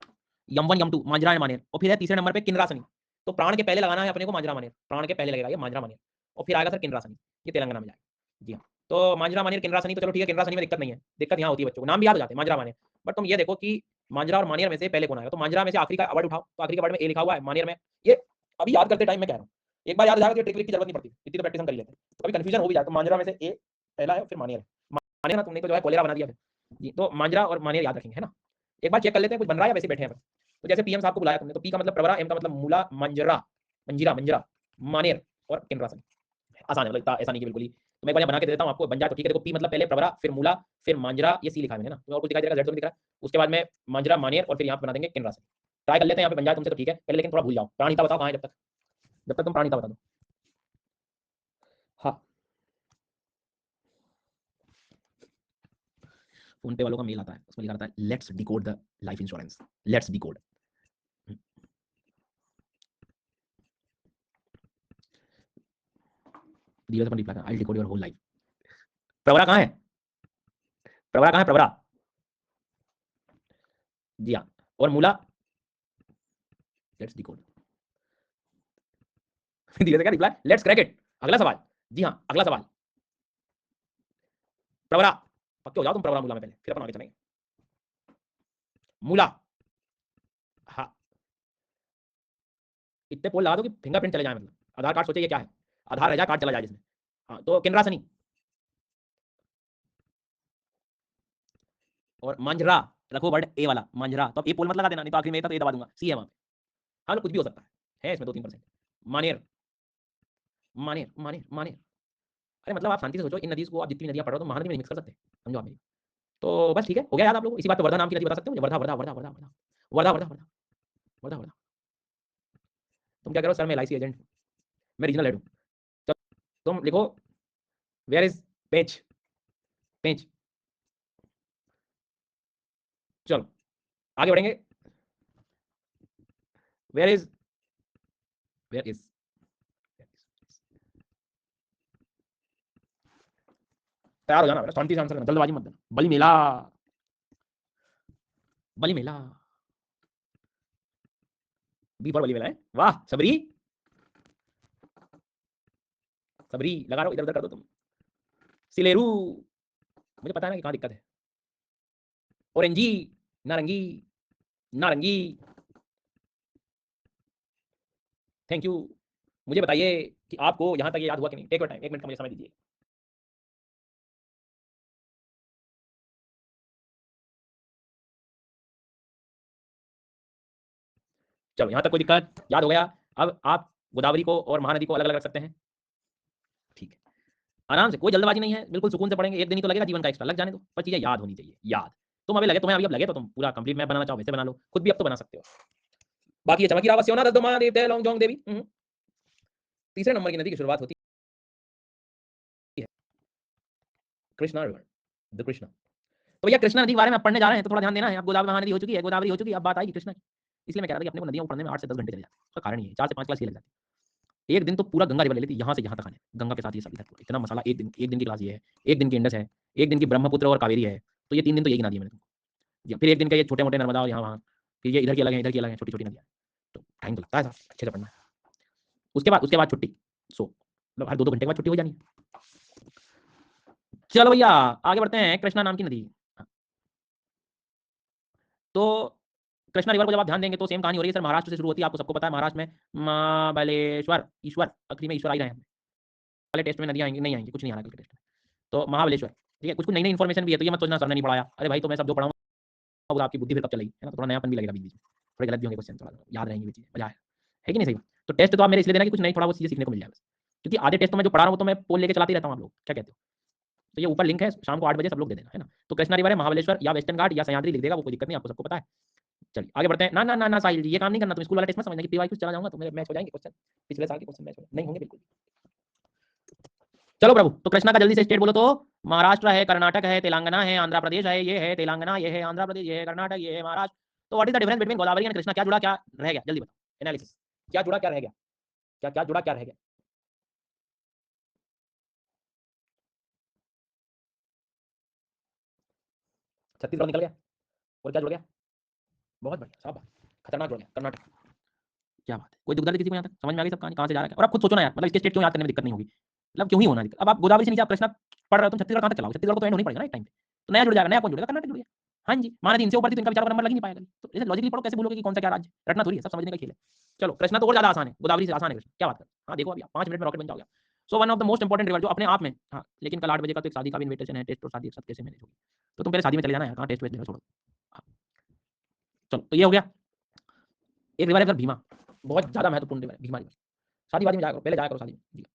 M1 M2 मांझरा एंड मानियर, और फिर है तीसरे नंबर पे किन्रासनी। तो प्राण के पहले लगाना है अपने को मांझरा मानियर, प्राण के पहले लगेगा ये मांझरा मानियर, और फिर आएगा सर किन्रासनी, ये तेलंगाना में जाएगा। जी हाँ, तो मांझरा मानियर किन्रासनी, तो चलो ठीक है, किन्रासनी में दिक्कत नहीं है, दिक्कत यहाँ होती है बच्चों को, नाम भी याद हो जाते हैं मांझरा मानियर। बट तुम ये देखो कि मांझरा और मानियर में से पहले कौन आएगा, तो मांझरा में से आखिरी का वर्ड उठाओ, तो आखिरी का वर्ड में ए लिखा हुआ है, मानियर में ये अभी याद करते टाइम मैं कह रहा हूँ, एक बार याद हो जाएगा तो ट्रिक की जरूरत नहीं पड़ती, इतनी तो प्रैक्टिस हम कर लेते हैं, तो कभी कंफ्यूजन हो भी जाए तो मांझरा में से ए पहला है, फिर मानियर है, मानियर ना तुमने तो जो है कोलेरा बना दिया फिर जी, तो मांझरा और मानियर याद रखेंगे, है ना। एक बार चेक कर लेते हैं कुछ बन रहा है या वैसे बैठे हैं। तो जैसे पीएम साहब को बुलाया तुमने, तो पी का मतलब प्रवरा, एम का मतलब मूला, मंजरा मंजीरा मंजरा, मानेर और किन्रासन, आसान है, मतलब ऐसा नहीं कि बिल्कुल ही। तो मैं एक बार बना के दे देता हूँ आपको, बन जाए तो ठीक है। देखो पी मतलब पहले प्रवरा, फिर मूला, फिर मांजरा, ये सी लिखा है मैंने ना, तो और कुछ दिखाई दे रहा है, जेड तो नहीं दिख रहा है। उसके बाद में मांजरा मानियर, और फिर यहाँ पे बना देंगे किन्रासन। ट्राई कर लेते हैं यहाँ पे बन जाए तुमसे तो ठीक है, पहले लेकिन थोड़ा भूल जाओ, प्राणिता बताओ कहाँ है, जब तक तुम प्राणिता बता दो। हाँ, फोन पे वालों का मेल आता है, उसमें लिखा रहता है let's decode the life insurance, let's decode. Dheeraj अपन reply, I decode your whole life. Pravara कहाँ है, प्रवरा कहाँ है, प्रवरा, जी हाँ, और मूला, लेट्स डिकोड। धीरे से क्या रिप्लाई, लेट्स क्रैक इट। अगला सवाल, जी हाँ अगला सवाल, प्रवरा, पक्के हो जाओ तुम प्रवरा मूला में पहले, फिर अपन आगे चलेंगे। मूला, हाँ, इतने पोल लगा दो कि फिंगरप्रिंट चले जाए, मतलब आधार कार्ड सोचे ये क्या है, आधार रह जाए कार्ड चला जाए जिसमें। हाँ, तो किन्रासनी और मांझरा, रखो वर्ड ए वाला मांझरा, तो अब ए पोल मत लगा देना, नहीं तो आखिर में ए था तो ए दबा दूंगा, सी है वहां पे। हाँ, मतलब कुछ भी हो सकता है इसमें 2-3%। मानेर मानेर मानेर मानेर, अरे मतलब आप शांति से सोचो, इन नदी को आप जितनी नदियां पढ़ रहे हो तो महानदी में मिक्स कर सकते हैं, समझो आप मेरी। तो बस ठीक है, हो गया याद आप लोगों को। इसी बात पे वर्धा नाम की नदी बता सकते हो मुझे? वर्धा वर्धा वर्धा वर्धा वर्धा वर्धा वर्धा वर्धा वर्धा वर्धा। तुम क्या करो सर, मैं एलआईसी एजेंट हूँ, मैं रीजनल हेड हूँ। चलो तुम लिखो, वेयर इज पेंच, पेंच। चलो आगे बढ़ेंगे। वेयर इज, वेयर इज, तैयार हो जाना बेटा, शांति से आंसर करना, जल्दबाजी मत देना। बलि मेला, बलि मेला, बी फॉर बलि मेला है। वाह सबरी, सबरी लगा रहा हो, इधर उधर कर दो तुम। सिलेरू, मुझे पता है ना कि कहाँ दिक्कत है। ऑरेंजी, नारंगी, नारंगी, थैंक यू। मुझे बताइए कि आपको यहां तक ये याद हुआ कि नहीं? टेक योर टाइम, 1 मिनट का मुझे समय दीजिए। चलो यहां तक कोई दिक्कत, याद हो गया। अब आप गोदावरी को और महानदी को अलग अलग रख सकते हैं, ठीक है, आराम से, कोई जल्दबाजी नहीं है, बिल्कुल सुकून से पढ़ेंगे। एक दिन ही तो लगेगा जीवन का एक्स्ट्रा, लग जाने दो, पर चीजें याद होनी चाहिए, याद। तुम अभी लगे, तुम्हें अभी अब लगे तो तुम पूरा कंप्लीट मैप बनाना चाहो वैसे बना लो, खुद भी अब तो बना सकते हो। बाकी ये चमकी रावत से होना, दस दो महादेव लॉन्ग जोंग देवी। तीसरे नंबर की नदी की शुरुआत होती है कृष्णा रिवर, द कृष्णा। तो भैया कृष्णा नदी के बारे में पढ़ने जा रहे हैं तो थोड़ा ध्यान देना है। अब गोदावरी महानदी हो चुकी है, गोदावरी हो चुकी है, अब बात आएगी कृष्णा की। इसलिए मैं कह रहा था कि अपने को नदियों को पढ़ने में 8 से 10 घंटे चले जाते हैं। उसका कारण ये है, 4 से 5 क्लास ये लग जाती है। एक दिन तो पूरा गंगा रिवर ले लेती है, यहाँ से यहाँ तक आने, गंगा के साथ ये सब इधर पूरा इतना मसाला। एक दिन की क्लास ये है, एक दिन की इंडस है, एक दिन की ब्रह्मपुत्र और कावेरी है। तो ये 3 दिन तो यही गिना दिया मैंने तुमको। फिर एक दिन का ये छोटे मोटे नर्मदा और यहाँ वहाँ, फिर ये इधर की अलग है, इधर की अलग है, छोटी छोटी नदियाँ। तो टाइम तो लगता है साहब, अच्छे से पढ़ना है। उसके बाद छुट्टी, सो मतलब हर 2-2 घंटे के बाद छुट्टी हो जानी है। चलो भैया आगे बढ़ते हैं। कृष्णा नाम की नदी, तो कृष्णा रिवर को जब आप ध्यान देंगे तो सेम कहानी हो रही है सर। महाराष्ट्र से शुरू होती है, आपको सबको पता है। महाराष्ट्र में महाबलेश्वर, ईश्वर, आखिरी में ईश्वर आ ही रहे हैं। वाले टेस्ट में नदियाँ आएंगी नहीं आएंगी, कुछ नहीं आ रहा कल के टेस्ट में। तो महाबलेश्वर, ठीक है, कुछ कुछ नई नई इन्फॉर्मेशन भी है, तो ये मत सोचना सर ने नहीं पढ़ाया। अरे भाई तो मैं सब जो पढ़ाऊंगा वो आपकी बुद्धि फिर कब चलेगी, है ना? तो थोड़ा नयापन भी लगेगा बीच बीच में, थोड़े गलत भी होंगे क्वेश्चन, थोड़ा याद रहेंगे भी चीजें, मजा आएगा, है कि नहीं? सही बात। तो टेस्ट तो आप मेरे इसलिए देना कि कुछ नहीं थोड़ा वो चीजें सीखने को मिल जाए बस। क्योंकि आधे टेस्ट तो मैं जो पढ़ा रहा हूँ तो मैं पोल लेके चलाते रहता हूँ, आप लोग क्या कहते हो? तो ये ऊपर लिंक है, शाम को 8 बजे सब लोग दे देना, है ना? तो कृष्णा रिवर है, महाबलेश्वर या वेस्टर्न घाट या सह्याद्री लिख देगा, वो कोई दिक्कत नहीं, आपको सबको पता है। चलिए आगे बढ़ते हैं। ना ना ना ना साहिल जी, ये काम नहीं करना, तुम स्कूल वाला टेस्ट में समझना कि पीवाई कुछ चला जाऊंगा तो मेरे मैच हो जाएंगे क्वेश्चन, पिछले साल के क्वेश्चन मैच नहीं होंगे बिल्कुल। चलो प्रभु, तो कृष्णा का जल्दी से स्टेट बोलो तो। महाराष्ट्र है, कर्नाटक है, तेलंगाना है, आंध्र प्रदेश है, ये है तेलंगाना, ये है आंध्र प्रदेश, ये है कर्नाटक, ये है महाराष्ट्र। तो what is the difference between Godavari and Krishna? क्या जुड़ा क्या रह गया, जल्दी बताओ, एनालिसिस। क्या जुड़ा क्या रह गया, क्या क्या जुड़ा क्या रह गया? छत्तीसगढ़ निकल गया, और क्या जुड़ गया? बहुत बढ़िया, साहब खतरनाक जुड़ गया, कर्नाटक। क्या बात है, कोई दुविधा किसी को यहाँ तक समझ में आ गई सब कहानी कहाँ से जा रहा है? और आप खुद सोचो ना यार, मतलब इसके स्टेट क्यों याद करने में दिक्कत नहीं होगी, मतलब क्यों ही होना दिक्कत? अब आप गोदावरी से नीचे आप कृष्णा पढ़ रहे हो, तुम छत्तीसगढ़ कहाँ तक चलाओ? छत्तीसगढ़ को तो एंड होना ही पड़ेगा ना एक टाइम पे। तो नया जुड़ जाएगा, नया कौन जुड़ेगा? कर्नाटक जुड़ गया। हाँ जी, महानदी इनसे ऊपर थी तो इनका विचार का नंबर लग ही नहीं पाएगा। तो जैसे लॉजिकली पढ़ो, कैसे बोलोगे कि कौन सा क्या राज्य? रटना थोड़ी है, सब समझने का खेल है। चलो कृष्णा तो और ज्यादा आसान है, गोदावरी से आसान है कृष्णा, क्या बात कर। हाँ देखो अभी आप 5 मिनट में रॉकेट बन जाओगे। So one of the most important river जो अपने आप में, हाँ लेकिन कल 8 बजे का तो एक शादी का भी इन्विटेशन है, टेस्ट और शादी एक साथ कैसे मैनेज होगी? तो तुम पहले शादी में चले जाना है, कहाँ टेस्ट वेस्ट छोड़ो। हाँ, चलो तो ये हो गया। एक रिवर है सर भीमा, बहुत ज्यादा महत्वपूर्ण रिवर है भीमा रिवर। शादी वादी में जाया करो, पहले जाया करो शादी में जी।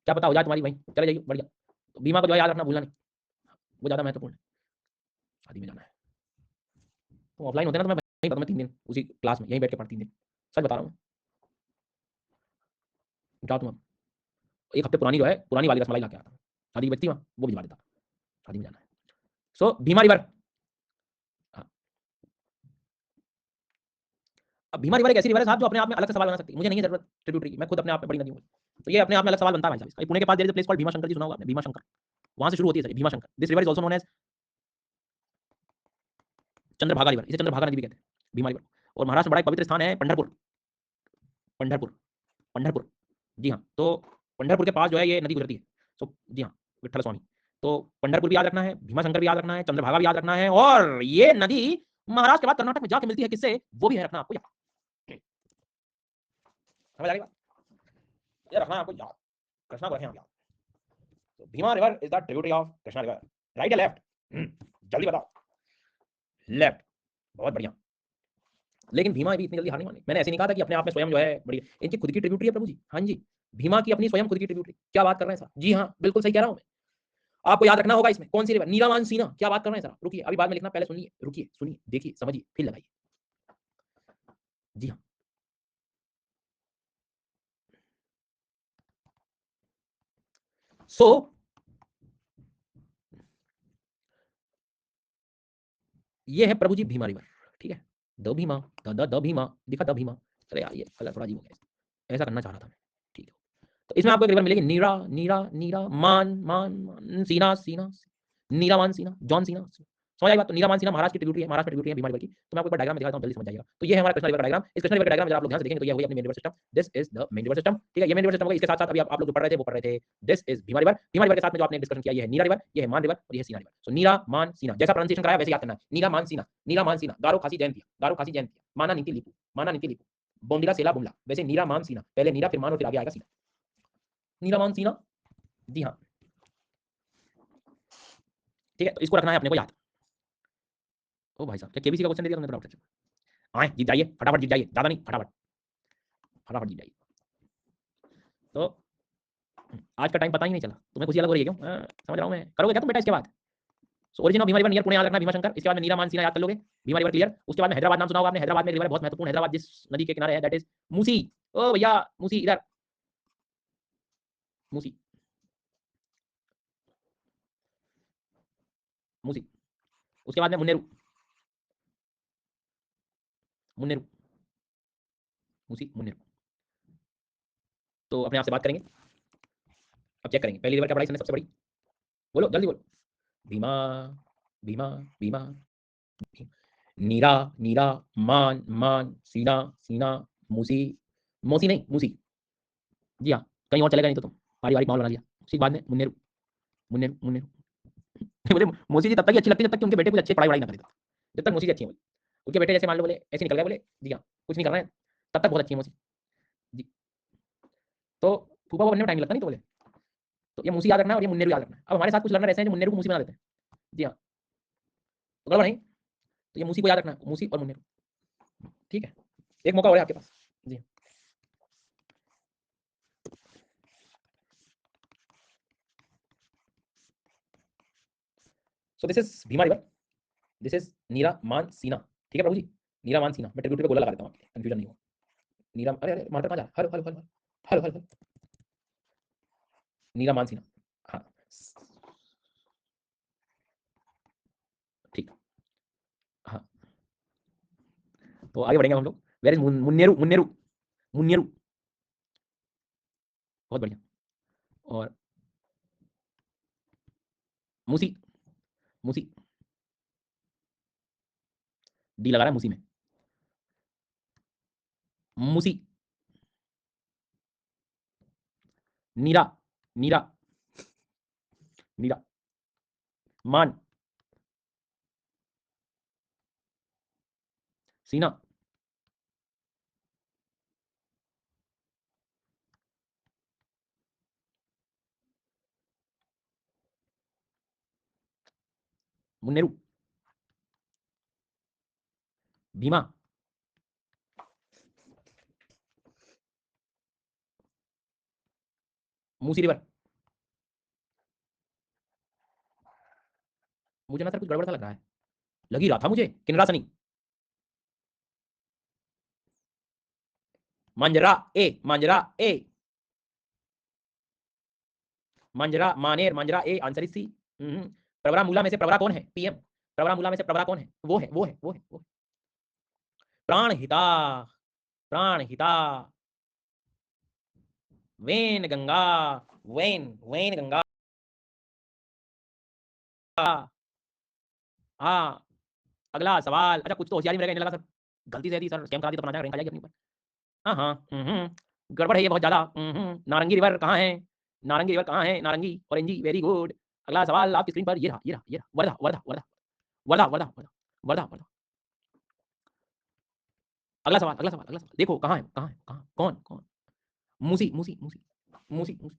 क्या पता हो जाए तुम्हारी, वहीं चले जाइए, बढ़िया। तो बीमा को जो है याद रखना भूलना नहीं, वो ज्यादा महत्वपूर्ण है। शादी में जाना है तो ऑफलाइन होते ना, तो मैं वहीं पता, मैं 3 दिन उसी क्लास में यहीं बैठ के पढ़ 3 दिन, सच बता रहा हूँ। जाओ तुम, 1 हफ्ते पुरानी जो है, पुरानी वाली रसमलाई ला के आता हूँ, शादी की बचती वहाँ वो भिजवा देता, शादी में जाना है। सो भीमा रिवर, हाँ। अब भीमा रिवर एक ऐसी रिवर है साहब जो अपने आप में अलग से सवाल बना सकती है, मुझे नहीं है जरूरत ट्रिब्यूटरी की, मैं खुद अपने आप में बड़ी नदी हूँ। तो ये अपने आप में अलग सवाल बनता है भाई साहब इसका। पुणे के पास there is a place called Bhimashankar, जी सुना होगा आपने? भीमा शंकर, वहां से शुरू होती है Bhimashankar. This river is also known as Chandrabhaga river, इसे चंद्रभागा नदी भी कहते हैं, भीमा रिवर। और महाराष्ट्र में बड़ा एक पवित्र स्थान है पंढरपुर, पंढरपुर, पंढरपुर, जी हाँ। तो पंढरपुर के पास जो है ये नदी गुजरती है। तो जी हाँ, विठल स्वामी। तो पंढरपुर भी याद रखना है, भीमा शंकर भी याद रखना है, चंद्रभागा भी याद रखना है, और ये नदी महाराष्ट्र के बाद कर्नाटक में जाके मिलती है किससे, वो भी है रखना आपको याद। समझ आ गई बात? ये रखना है आपको याद, कृष्णा को रखें आप याद। तो Bhima river is the tributary of Krishna river, right या लेफ्ट? जल्दी बताओ। लेफ्ट, बहुत बढ़िया। लेकिन भीमा भी इतनी जल्दी हार नहीं मानी। मैंने ऐसे नहीं कहा था कि अपने आप में स्वयं जो है बड़ी, इनकी खुद की ट्रिब्यूटरी है प्रभु जी, हाँ जी। भीमा की अपनी स्वयं खुद की ट्रिब्यूटरी। क्या बात कर रहे हैं सर? जी हाँ, बिल्कुल सही कह रहा हूं मैं। आपको याद रखना होगा इसमें कौन सी रिवर, नीलामान सीना। क्या बात कर रहे हैं सर? रुकिए, अभी बाद में लिखना, पहले सुनिए, रुकिए, सुनिए, देखिए, समझिए, फिर लगाइए। जी हाँ। सो ये है प्रभु जी भीमा रिवर। ठीक है, द भीमा, द भीमा, दिखा द भीमा। अरे यार, ये कलर थोड़ा अजीब हो गया, ऐसा करना चाह रहा था मैं। ठीक है, तो इसमें आपको एक रिवर मिलेगी, नीरा नीरा नीरा, मान मान मान, सीना सीना, नीरा मान सीना, जॉन सीना। समझ आई बात? तो नीरा मान सीना महाराष्ट्र की ट्रिब्यूटरी है, महाराष्ट्र की ट्रिब्यूटरी है भीमा रिवर की। तो मैं आपको एक बार डायग्राम दिखाता हूं, जल्दी समझ जाइएगा। तो ये है हमारा कृष्णा रिवर का डायग्राम। इस कृष्णा रिवर का डायग्राम अगर आप लोग ध्यान से देखेंगे तो ये होगी अपनी main river system. This is the main river system. ठीक है, ये मेन रिवर सिस्टम होगा। इसके साथ साथ अभी आप लोग जो पढ़ रहे थे वो पढ़ रहे थे, this is Bhima river. Bhima river के साथ में जो आपने डिस्कशन किया, ये है नीरा रिवर, ये है मान रिवर और ये है सीना रिवर। सो नीरा मान सीना, जैसा प्रोनाउंसिएशन कराया वैसे याद करना है। नीरा मान सीना, नीरा मान सीना, गारो खासी जयंतिया, गारो खासी जयंतिया, माना नीति लिपू, माना नीति लिपू, बोंदिला सेला बुमला। वैसे नीरा मान सीना, पहले नीरा फिर मान और फिर आगे आएगा सीना। नीरा मान सीना, जी हाँ। ठीक है, तो इसको रखना है अपने को याद। ओ भाई साहब, क्या केबीसी का क्वेश्चन दे दिया तुमने? बड़ा अच्छा, आए जीत जाइए, फटाफट जीत जाइए, ज्यादा नहीं, फटाफट फटाफट जीत जाइए। तो आज का टाइम पता ही नहीं चला, तुम्हें खुशी अलग हो रही है क्यों? समझ रहा हूँ मैं। करोगे क्या तुम बेटा इसके बाद? So origin of Bhima river near Pune याद रखना, भीमा शंकर। इसके बाद में नीरा मान सीना याद कर लोगे, भीमा रिवर क्लियर। उसके बाद में हैदराबाद नाम सुना होगा आपने, हैदराबाद में रिवर बहुत महत्वपूर्ण, हैदराबाद जिस नदी के किनारे है, दैट इज मूसी। ओ भैया, मूसी इधर, मूसी, मूसी। उसके बाद में मुन्नेरू, मुन्नेरू, मूसी, मुन्नेरू। तो अपने आप से बात करेंगे, अब चेक करेंगे पहली रिवर क्या पढ़ाई सबने सबसे बड़ी। बोलो जल्दी बोलो। भीमा, भीमा, भीमा, नीरा नीरा, मान मान, सीना सीना, मूसी, मौसी नहीं मूसी। जी हाँ, कहीं और चलेगा नहीं तो तुम पारिवारिक माहौल बना लिया। उसके बाद में मुन्नेरू, मुन्नेरू, मुन्नेरू। मुझे मौसी जी तब तक ही अच्छी लगती है जब तक कि उनके बेटे कुछ अच्छे पढ़ाई वढ़ाई ना करे। जब तक मौसी जी अच्छी है, उनके बेटे जैसे मान लो बोले ऐसे निकल गए, बोले जी हाँ कुछ नहीं कर रहे हैं, तब तक बहुत अच्छी है मौसी जी। तो फूफा को बनने में टाइम लगता नहीं, तो बोले तो ये मूसी याद रखना है और ये मुन्नेरू याद रखना है। अब हमारे साथ कुछ लर्नर ऐसे हैं जो मुन्नेरू को मूसी बना देते हैं। जी हाँ, तो गड़बड़ नहीं। तो ये मूसी को याद रखना है, मूसी और मुन्नेरू। ठीक है, एक मौका और है आपके पास। जी, so this is Bhima river, this is Nira Man Sina. ठीक है प्रभु जी, नीरा मान सीना। मैं ट्रिब्यूटरी पे गोला लगा देता हूँ आपके लिए, कंफ्यूजन नहीं हो। नीरा, अरे अरे मार्कर कहाँ जा रहा है? हल हल हल हल हल हल, नीरा मान सीना। हाँ, ठीक। हाँ, तो आगे बढ़ेंगे हम लोग। Where is Munneru, Munneru, Munneru. बहुत बढ़िया। और मूसी, मूसी, डी लगा रहा है मूसी में, मूसी। नीरा, नीरा, नीरा, मान, सीना, मुन्नेरू, भीमा, मूसी रिवर। मुझे ना सर कुछ गड़बड़ सा लग रहा है, लग ही रहा था मुझे, किनरा सनी, मांजरा ए, मांजरा ए, मांजरा, मानेर, मांजरा ए, आंसर इज सी। प्रवरा मूला में से प्रवरा कौन है? पीएम। प्रवरा मूला में से प्रवरा कौन है? वो है, वो है, वो है, वो है। Pranhita, Pranhita, Wainganga, Wain, Wainganga. हाँ, अगला सवाल। अच्छा, कुछ तो होशियारी में रहेगा, लगा सर गलती से दी सर, स्कैम करा दी तो अपना रैंक आ जाएगी अपने ऊपर। हाँ हाँ, गड़बड़ है ये बहुत ज्यादा। नारंगी रिवर कहाँ है? नारंगी रिवर कहाँ है? नारंगी, ऑरेंजी, वेरी गुड। अगला सवाल आपकी स्क्रीन पर, ये रहा, ये रहा, ये रहा, वर्धा, वर्धा, वर्धा, वर्धा, वर्धा, वर्धा, वर्धा, वर्धा। अगला सवाल, अगला सवाल, अगला सवाल, देखो कहाँ है, कहाँ है, कहाँ, कौन कौन? Musi, Musi, Musi, Musi, Musi.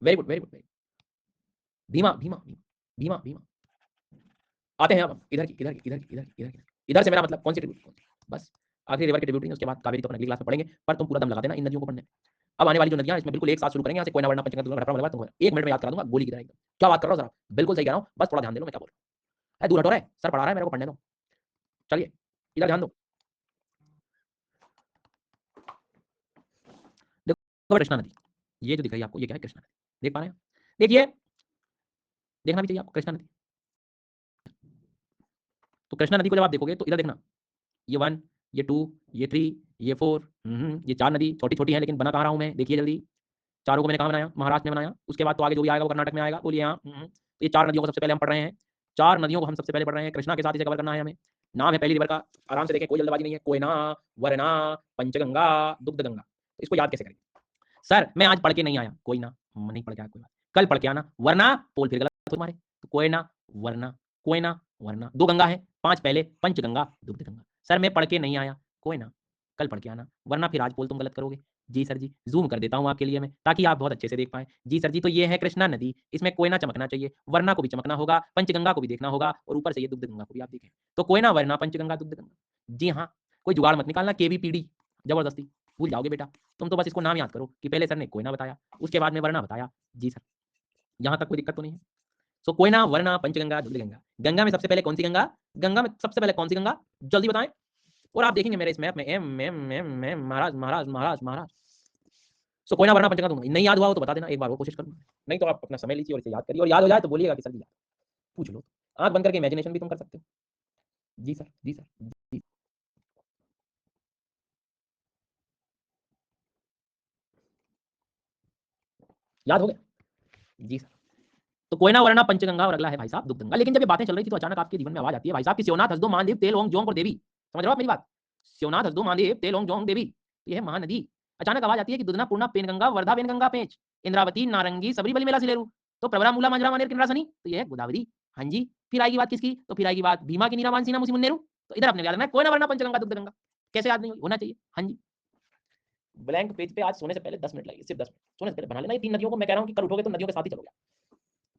Very good, very good, very. Bhima, Bhima, Bhima, Bhima, Bhima. आते हैं अब इधर की, इधर की, इधर की, इधर की, इधर की। इधर से मेरा मतलब कौन सी ट्रिब्यूटरी? बस आखिरी रिवर की ट्रिब्यूटरी, उसके बाद कावेरी तो अपन अगली क्लास में पढ़ेंगे, पर तुम पूरा दम लगा देना इन नदियों को पढ़ने में। अब आने वाली जो नदियां इसमें बिल्कुल एक साथ शुरू करेंगे, यहाँ से कोयना वरना पंचगंगा घटप्रभा मलप्रभा तुंगभद्रा, 1 मिनट में याद करा दूंगा गोली की तरह एकदम। क्या बात कर रहा हो जरा, बिल्कुल सही कह रहा हूँ, बस थोड़ा ध्यान दे लो मैं क्या बोल रहा हूँ। दूर हटो रे, सर पढ़ा रहा है मेरे को, पढ़ने दो। चलिए इधर ध्यान दो, देखो कृष्णा नदी, ये जो दिख रही है आपको, ये क्या है? कृष्णा नदी, देख पा रहे हैं? देखिए, देखना भी चाहिए आपको कृष्णा नदी। तो कृष्णा नदी को जब आप देखोगे तो इधर देखना, ये 1, ये 2, ये 3, ये 4, ये 4 नदी छोटी-छोटी हैं, लेकिन बना कहाँ रहा हूँ मैं? देखिए जल्दी, चारों को मैंने कहाँ बनाया? महाराष्ट्र में बनाया। उसके बाद तो आगे जो भी आएगा वो कर्नाटक में आएगा। बोलिए यहाँ, तो ये 4 नदियों को सबसे पहले हम पढ़ रहे हैं। 4 नदियों को हम सबसे पहले पढ़ रहे हैं, कृष्णा के साथ इसे कवर करना है हमें। नाम है पहली रिवर का, आराम से देखें, कोई जल्दबाजी नहीं है। कोयना, वरना, पंचगंगा, दुग्धगंगा। तो इसको याद कैसे करेंगे? सर मैं आज पढ़ के नहीं आया, कोई ना, नहीं पढ़ के आया कोई बात, कल पढ़ के आना, वरना पोल फिर गलत तुम्हारे। तो कोयना, वरना, कोयना, वरना, 2 गंगा है, 5 पहले, पंचगंगा, दुग्धगंगा। सर मैं पढ़ के नहीं आया, कोयना, कल पढ़ के आना, वरना फिर आज पोल तुम गलत करोगे। जी सर जी, ज़ूम कर देता हूँ आपके लिए मैं, ताकि आप बहुत अच्छे से देख पाएँ। जी सर जी, तो ये है कृष्णा नदी, इसमें कोयना चमकना चाहिए, वरना को भी चमकना होगा, पंचगंगा को भी देखना होगा और ऊपर से ये दुग्धगंगा को भी आप देखें। तो कोयना, वरना, पंचगंगा, दुग्धगंगा। जी हाँ, कोई जुगाड़ मत निकालना, केवीपीडी, जबरदस्ती, भूल जाओगे बेटा। तुम तो बस इसको नाम याद करो कि पहले सर ने कोयना बताया, उसके बाद में वरना बताया। जी सर, यहाँ तक कोई दिक्कत तो नहीं है? सो कोयना, वरना, पंचगंगा, दुग्धगंगा। गंगा में सबसे पहले कौन सी गंगा? गंगा में सबसे पहले कौन सी गंगा? जल्दी बताएँ। और आप देखेंगे मेरे इस मैप में एम महाराज, महाराज, महाराज, महाराज। सो कोयना, वरना, पंचगंगा, दुग्धगंगा। नहीं याद हुआ हो तो बता देना, एक बार और कोशिश करूँगा। नहीं तो आप अपना समय लीजिए और इसे याद करिए, और याद हो जाए तो बोलिएगा कि सर जी याद, पूछ लो। आँख बंद करके इमेजिनेशन भी तुम कर सकते हो। जी सर, जी सर, जी। याद हो गया? जी सर। तो कोयना, वरना, पंचगंगा और अगला है भाई साहब दुग्धगंगा। लेकिन जब ये बातें चल रही थी तो अचानक आपके जीवन में आवाज आती है भाई साहब कि शिवनाथ, हसदो, महादेव, तेल, ओंग, जोंग और देवी। समझ रहे हो आप मेरी बात? शिवनाथ, हसदो, महादेव, तेल, ओंग, जोंग, देवी, तो ये है महानदी। अचानक आवाज आती है कि दुधना, पूर्णा, पेनगंगा, वर्धा, वेनगंगा, पेंच, इंद्रावती, नारंगी, सबरी, बली, मेला, सिलेरू, तो प्रवरा, मूला, मांजरा, मानेर, किनरा, सनी, तो ये है गोदावरी। हाँ जी, फिर आएगी बात किसकी? तो फिर आएगी बात भीमा की, नीरा, मानसीना, मुसी, मुन्नेरू। तो इधर अपने याद रखना है कोयना, वरना, पंचगंगा, दुग्धगंगा। कैसे याद नहीं होना चाहिए? हाँ जी, ब्लैंक पेज पे आज सोने से पहले 10 मिनट लगेंगे, सिर्फ 10 मिनट सोने से पहले बना लेना ये 3 नदियों को। मैं कह रहा हूँ कि कल उठोगे तो नदियों के साथ ही चलोगे।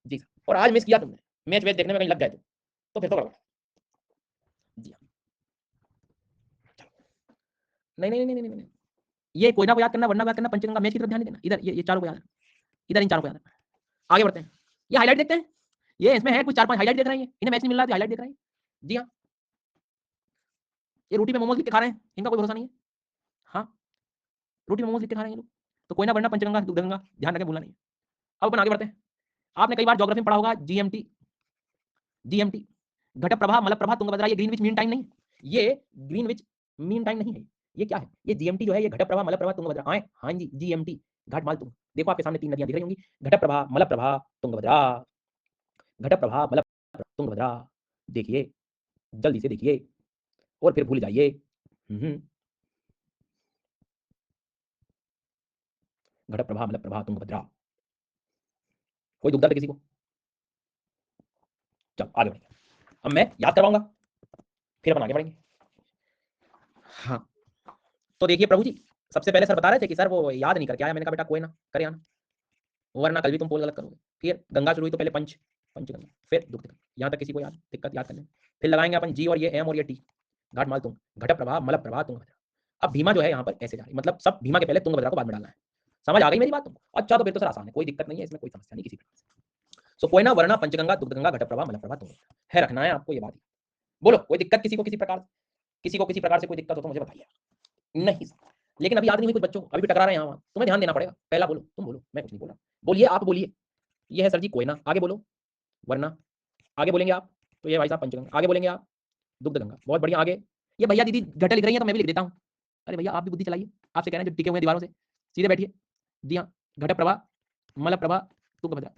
जी सर। और आज मिस किया तुमने, मैच वैच देखने में कहीं लग गए तो फिर तो गड़बड़। जी हाँ, नहीं नहीं नहीं नहीं नहीं, ये कोयना को याद करना, वरना को याद करना, पंचगंगा, मैच की तरफ ध्यान नहीं देना। इधर ये चारों को याद रखना, इधर इन चारों को याद रखना। आगे बढ़ते हैं, ये हाईलाइट देखते हैं। ये इसमें है कुछ 4-5 हाईलाइट देख रहे हैं, इन्हें मैच नहीं मिल रहा है तो हाईलाइट देख रहे हैं। जी हाँ, ये रोटी पे मोमोज लिख के खा रहे हैं, इनका कोई भरोसा नहीं है। हाँ, रोटी में मोमोज लिख के खा रहे हैं ये लोग। तो कोयना, वरना, पंचगंगा, दुग्धगंगा, ध्यान रखें, भूलना नहीं है। अब अपन आगे बढ़ते हैं। आपने कई बार ज्योग्राफी में पढ़ा होगा जीएमटी, जीएमटी, घटप्रभा, मलप्रभा, तुंगभद्रा। ये ग्रीनविच मीन टाइम नहीं, ये ग्रीनविच मीन टाइम नहीं है। ये क्या है? ये जीएमटी जो है, ये घटप्रभा, मलप्रभा, तुंगभद्रा। हाँ जी, जीएमटी, घाटमाल तुंग। देखो आपके सामने 3 नदियां दिख रही होंगी, घटप्रभा, मलप्रभा, तुंगभद्रा, घटप्रभा, मलप्रभा, तुंगभद्रा। देखिए, जल्दी से देखिए और फिर भूल जाइए। घटप्रभा, मलप्रभा, तुंगभद्रा। कोई दुख दर्द किसी को? चलो आगे बढ़ते हैं। अब मैं याद करवाऊंगा, फिर अपन आगे बढ़ेंगे। हाँ, तो देखिए प्रभु जी, सबसे पहले सर बता रहे थे कि सर वो याद नहीं करके आया। मैंने कहा बेटा कोई ना, करे आना, वरना कल भी तुम पोल गलत करोगे। फिर गंगा शुरू हुई तो पहले पंचगंगा, फिर दुग्धगंगा। यहाँ तक किसी को याद दिक्कत याद करने में? फिर लगाएंगे अपन जी और ये एम और ये टी, घाट माल तुंग, घट प्रभा, मल प्रभा, तुंगभद्रा। अब भीमा जो है यहाँ पर ऐसे जा रही, मतलब सब भीमा के पहले तुंगभद्रा को बाद में डालना है। समझ आ गई मेरी बात तुमको? अच्छा, तो फिर तो सर आसान है, कोई दिक्कत नहीं है इसमें, कोई समस्या नहीं किसी प्रकार से। सो कोयना, वरना, पंचगंगा, दुग्धगंगा, घट प्रभा, मल प्रभा, तुंगभद्रा है, रखना है आपको ये बात। बोलो कोई दिक्कत किसी को किसी प्रकार, किसी को किसी प्रकार से कोई दिक्कत हो तो मुझे बताइए। नहीं सर, लेकिन अभी याद नहीं हुई कुछ बच्चों को, अभी भी टकरा रहे हैं यहाँ, तुम्हें ध्यान देना पड़ेगा। पहला बोलो, तुम बोलो, मैं कुछ नहीं बोल रहा। बोलिए, आप बोलिए। ये है सर जी कोयना, आगे बोलो, वरना, आगे बोलेंगे आप, तो ये भाई साहब पंचगंगा, आगे बोलेंगे आप, दुग्धगंगा। बहुत बढ़िया, आगे। ये भैया दीदी घटे लिख रही है तो मैं भी लिख देता हूँ। अरे भैया आप भी बुद्धि चलाइए, आपसे कह रहे हैं जो टिके हुए हैं दीवारों से, सीधे बैठिए। जी हाँ, घट प्रभा, मल प्रभा, तुंगभद्रा।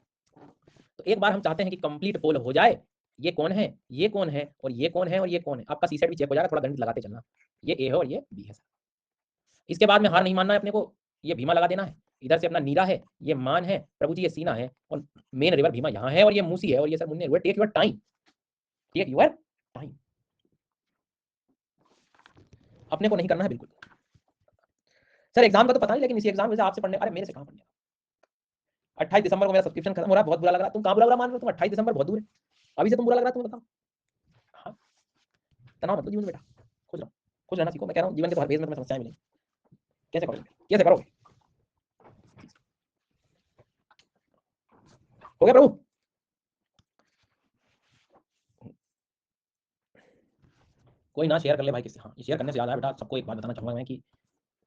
तो एक बार हम चाहते हैं कि कंप्लीट पोल हो जाए। ये कौन है, ये कौन है, और ये कौन है, और ये कौन है। आपका सी सेट भी चेक हो जाएगा, थोड़ा गणित लगाते चलना। ये ए है और ये बी है सर। इसके बाद में हार नहीं मानना है अपने को, ये भीमा लगा देना है। इधर से अपना नीरा है, ये मान है, प्रभु जी ये सीना है, और मेन रिवर भीमा यहाँ है, और ये मूसी है, और ये सर मुन्ने। Take your time, take your time, अपने को नहीं करना है बिल्कुल। सर एग्जाम का तो पता नहीं, लेकिन इसी एग्जाम में आपसे पढ़ने, अरे मेरे से कहाँ पढ़ने। 28 दिसंबर को मेरा सब्सक्रिप्शन खत्म हो रहा है, बहुत बुरा लग रहा है। तुम कहाँ बुरा मान रहे हो? तुम 28 दिसंबर बहुत दूर है, अभी से तुम बुरा लग रहा है, तुम बताओ। हाँ, तनाव मत लो जीवन में बेटा, खुश रहो, खुश रहना सीखो। मैं कह रहा हूँ जीवन के तो हर फेज में तुम्हें समस्याएं मिलेंगी, कैसे करोगे, कैसे करोगे? हो गया प्रभु? कोई ना शेयर कर ले भाई किसी। हाँ, शेयर करने से याद आया बेटा, सबको एक बात बताना चाहूंगा मैं कि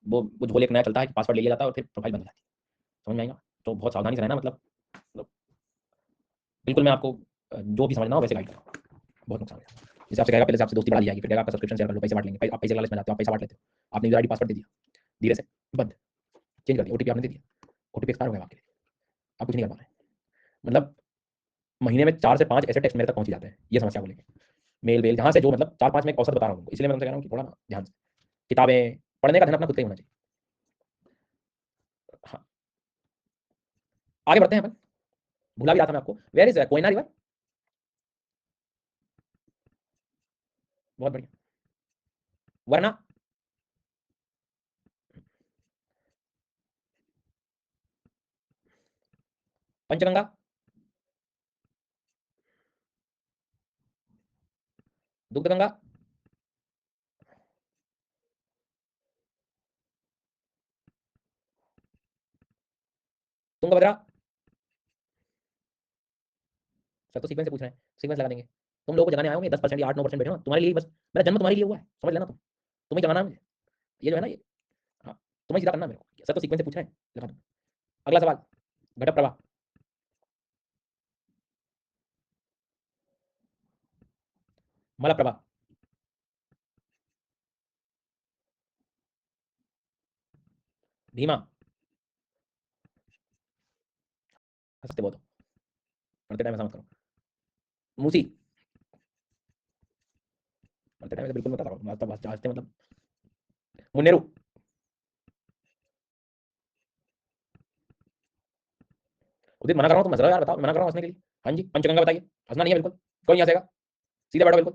वो झोल एक नया चलता है कि पासवर्ड ले लिया जाता है और फिर प्रोफाइल बंद हो जाती है। समझ में आएगा? तो बहुत सावधानी से रहना, मतलब बिल्कुल मैं आपको जो भी समझना हो वैसे गाइड करूँ। बहुत नुकसान है। जैसे आपसे कहेगा पहले से आपसे दोस्ती बढ़ा ली जाएगी, फिर कहेगा आपका सब्सक्रिप्शन शेयर कर लो, पैसे बांट लेंगे। आप पैसे लालच में जाते हो, आप पैसा बांट लेते हो। आपने यूजर आईडी पासवर्ड दे दिया, धीरे से बंद, चेंज कर दिया, ओटीपी आपने दे दिया, ओटीपी एक्सपायर हो गया आपके लिए, आप कुछ नहीं कर पा रहे। मतलब महीने में 4 से 5 ऐसे टेक्स्ट मेरे तक पहुंच जाते हैं ये समस्या को लेकर, मेल वेल जहाँ से जो, मतलब 4-5 में एक औसत बता रहा हूँ, इसलिए मैं तुमसे कह रहा हूँ कि थोड़ा ना ध्यान से किताबें पढ़ने का धन अपना खुद का ही होना चाहिए। हाँ, आगे बढ़ते हैं अपन। भुला भी रहा था मैं आपको, वेयर इज कोयना रिवर? बहुत बढ़िया। वरना पंचगंगा, दुग्धगंगा, तुंगभद्रा। सर तो सीक्वेंस से पूछ रहे हैं, सीक्वेंस लगा देंगे। तुम लोगों को जगाने आए होंगे 10% या 8-9% बैठे हो, तुम्हारे लिए बस, मेरा जन्म तुम्हारे लिए हुआ है, समझ लेना तुम, तुम्हें जगाना है मुझे, ये जो है ना ये। हाँ, तुम्हें सीधा करना है मेरे को। सर तो सीक्वेंस से पूछ रहे हैं, लगा दो। अगला सवाल, घटक प्रवाह, मल प्रवाह, धीमा, हंसते बहुत हो, पढ़ते टाइम ऐसा मत करो। मूसी, पढ़ते टाइम ऐसे बिल्कुल मत करो, मतलब हंसते मतलब। मुन्नेरू, उदित मना कर रहा हूँ, तुम हंस रहे हो यार, बताओ, मना कर रहा हूँ हंसने के लिए। हाँ जी, पंचगंगा बताइए, हंसना नहीं है बिल्कुल, कोई नहीं हंसेगा, सीधे बैठो बिल्कुल।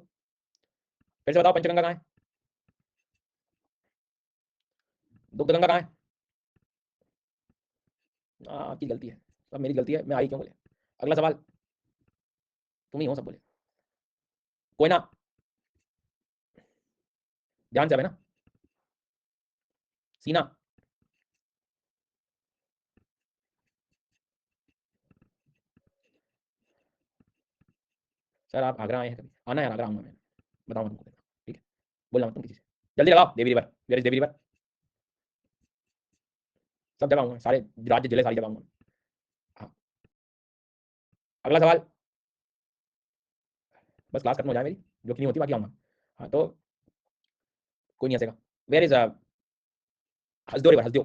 फिर से बताओ पंचगंगा कहाँ है? दुग्धगंगा कहाँ है? आपकी गलती है, सब मेरी गलती है, मैं आई क्यों बोले। अगला सवाल, तुम ही हो सब बोले। कोई ना, ध्यान से अब है ना। सीना, सर आप आगरा आए हैं कभी? आना यार, आगरा आऊंगा मैं, बताऊंगा तुमको, ठीक है? बोलना मत तुम किसी से। जल्दी लगाओ, Devi river, where is Devi river? सब जगह आऊंगा, सारे राज्य जिले सारी जगह आऊंगा। हाँ, अगला सवाल, बस क्लास खत्म हो जाए मेरी, जो कि नहीं होती, बाकी आऊंगा। हाँ तो कोई नहीं हंसेगा। Where is Hansdo river, Hansdo.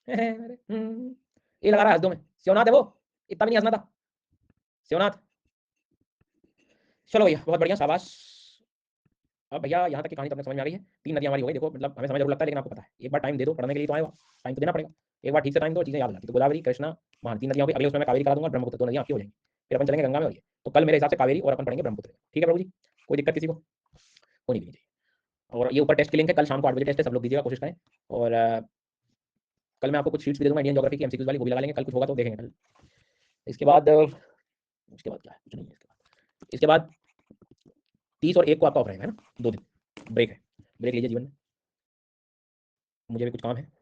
ये लगा रहा है हंसदो में, शिवनाथ है वो, इतना भी नहीं हंसना था, शिवनाथ। चलो भैया, बहुत बढ़िया, शाबाश। अब भैया यहाँ तक की कहानी तो अपने समझ में आ गई है। 3 नदियाँ हमारी हो गई, देखो मतलब हमें समय जरूर लगता है, लेकिन आपको पता है, एक बार टाइम दे दो, पढ़ने के लिए तो आए हो, टाइम तो देना पड़ेगा। एक बार ठीक से टाइम दो, चीजें याद हो जाती है। तो गोदावरी, कृष्णा, महान 3 नदियाँ हो गई। अगले उसमें मैं कावेरी करा दूंगा, ब्रह्मपुत्र 2 नदियाँ आपकी हो जाएंगी। फिर अपन चलेंगे गंगा में, और ये तो कल मेरे हिसाब से कावेरी और अपन पढ़ेंगे ब्रह्मपुत्र। ठीक है प्रभु जी, कोई दिक्कत किसी को? होनी भी नहीं चाहिए। और ये ऊपर टेस्ट के लिंक है, कल शाम को 8 बजे टेस्ट है, सब लोग दीजिएगा, कोशिश करें। और कल मैं आपको कुछ शीट्स भी दे दूंगा इंडियन ज्योग्राफी की, एमसीक्यूज वाली, वो भी लगा लेंगे, कल कुछ होगा तो देखेंगे कल। इसके बाद उसके बाद क्या है, कुछ नहीं है इसके बाद 30 और 1 को आपका ऑफ रहेगा, है ना, 2 दिन ब्रेक है। ब्रेक लीजिए जीवन में, मुझे भी कुछ काम है।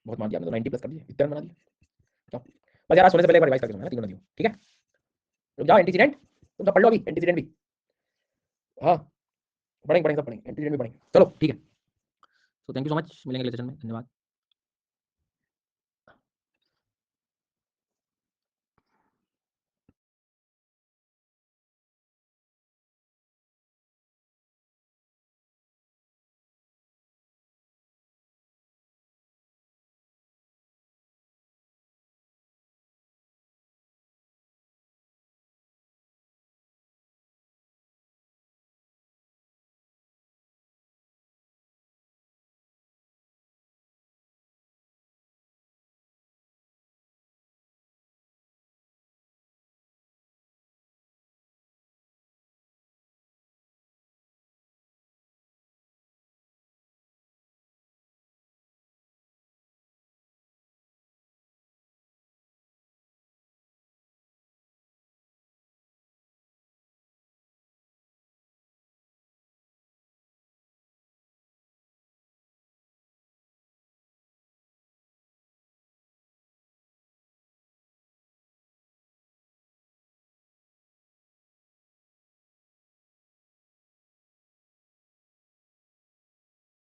बहुत मान दिया आपने तो, 90 प्लस कर दिए, इतना बना दिया। क्या बस यार, आज सोने से पहले एक बार रिवाइज करके सोना है, तीनों नदियों, ठीक है? रुक जाओ, एंटीसीडेंट तुम सब पढ़ लो अभी, एंटीसीडेंट भी। हाँ, पढ़ेंगे पढ़ेंगे, सब पढ़ेंगे, एंटीसीडेंट भी पढ़ेंगे। चलो ठीक है, तो थैंक यू सो मच, मिलेंगे अगले सेशन में, धन्यवाद।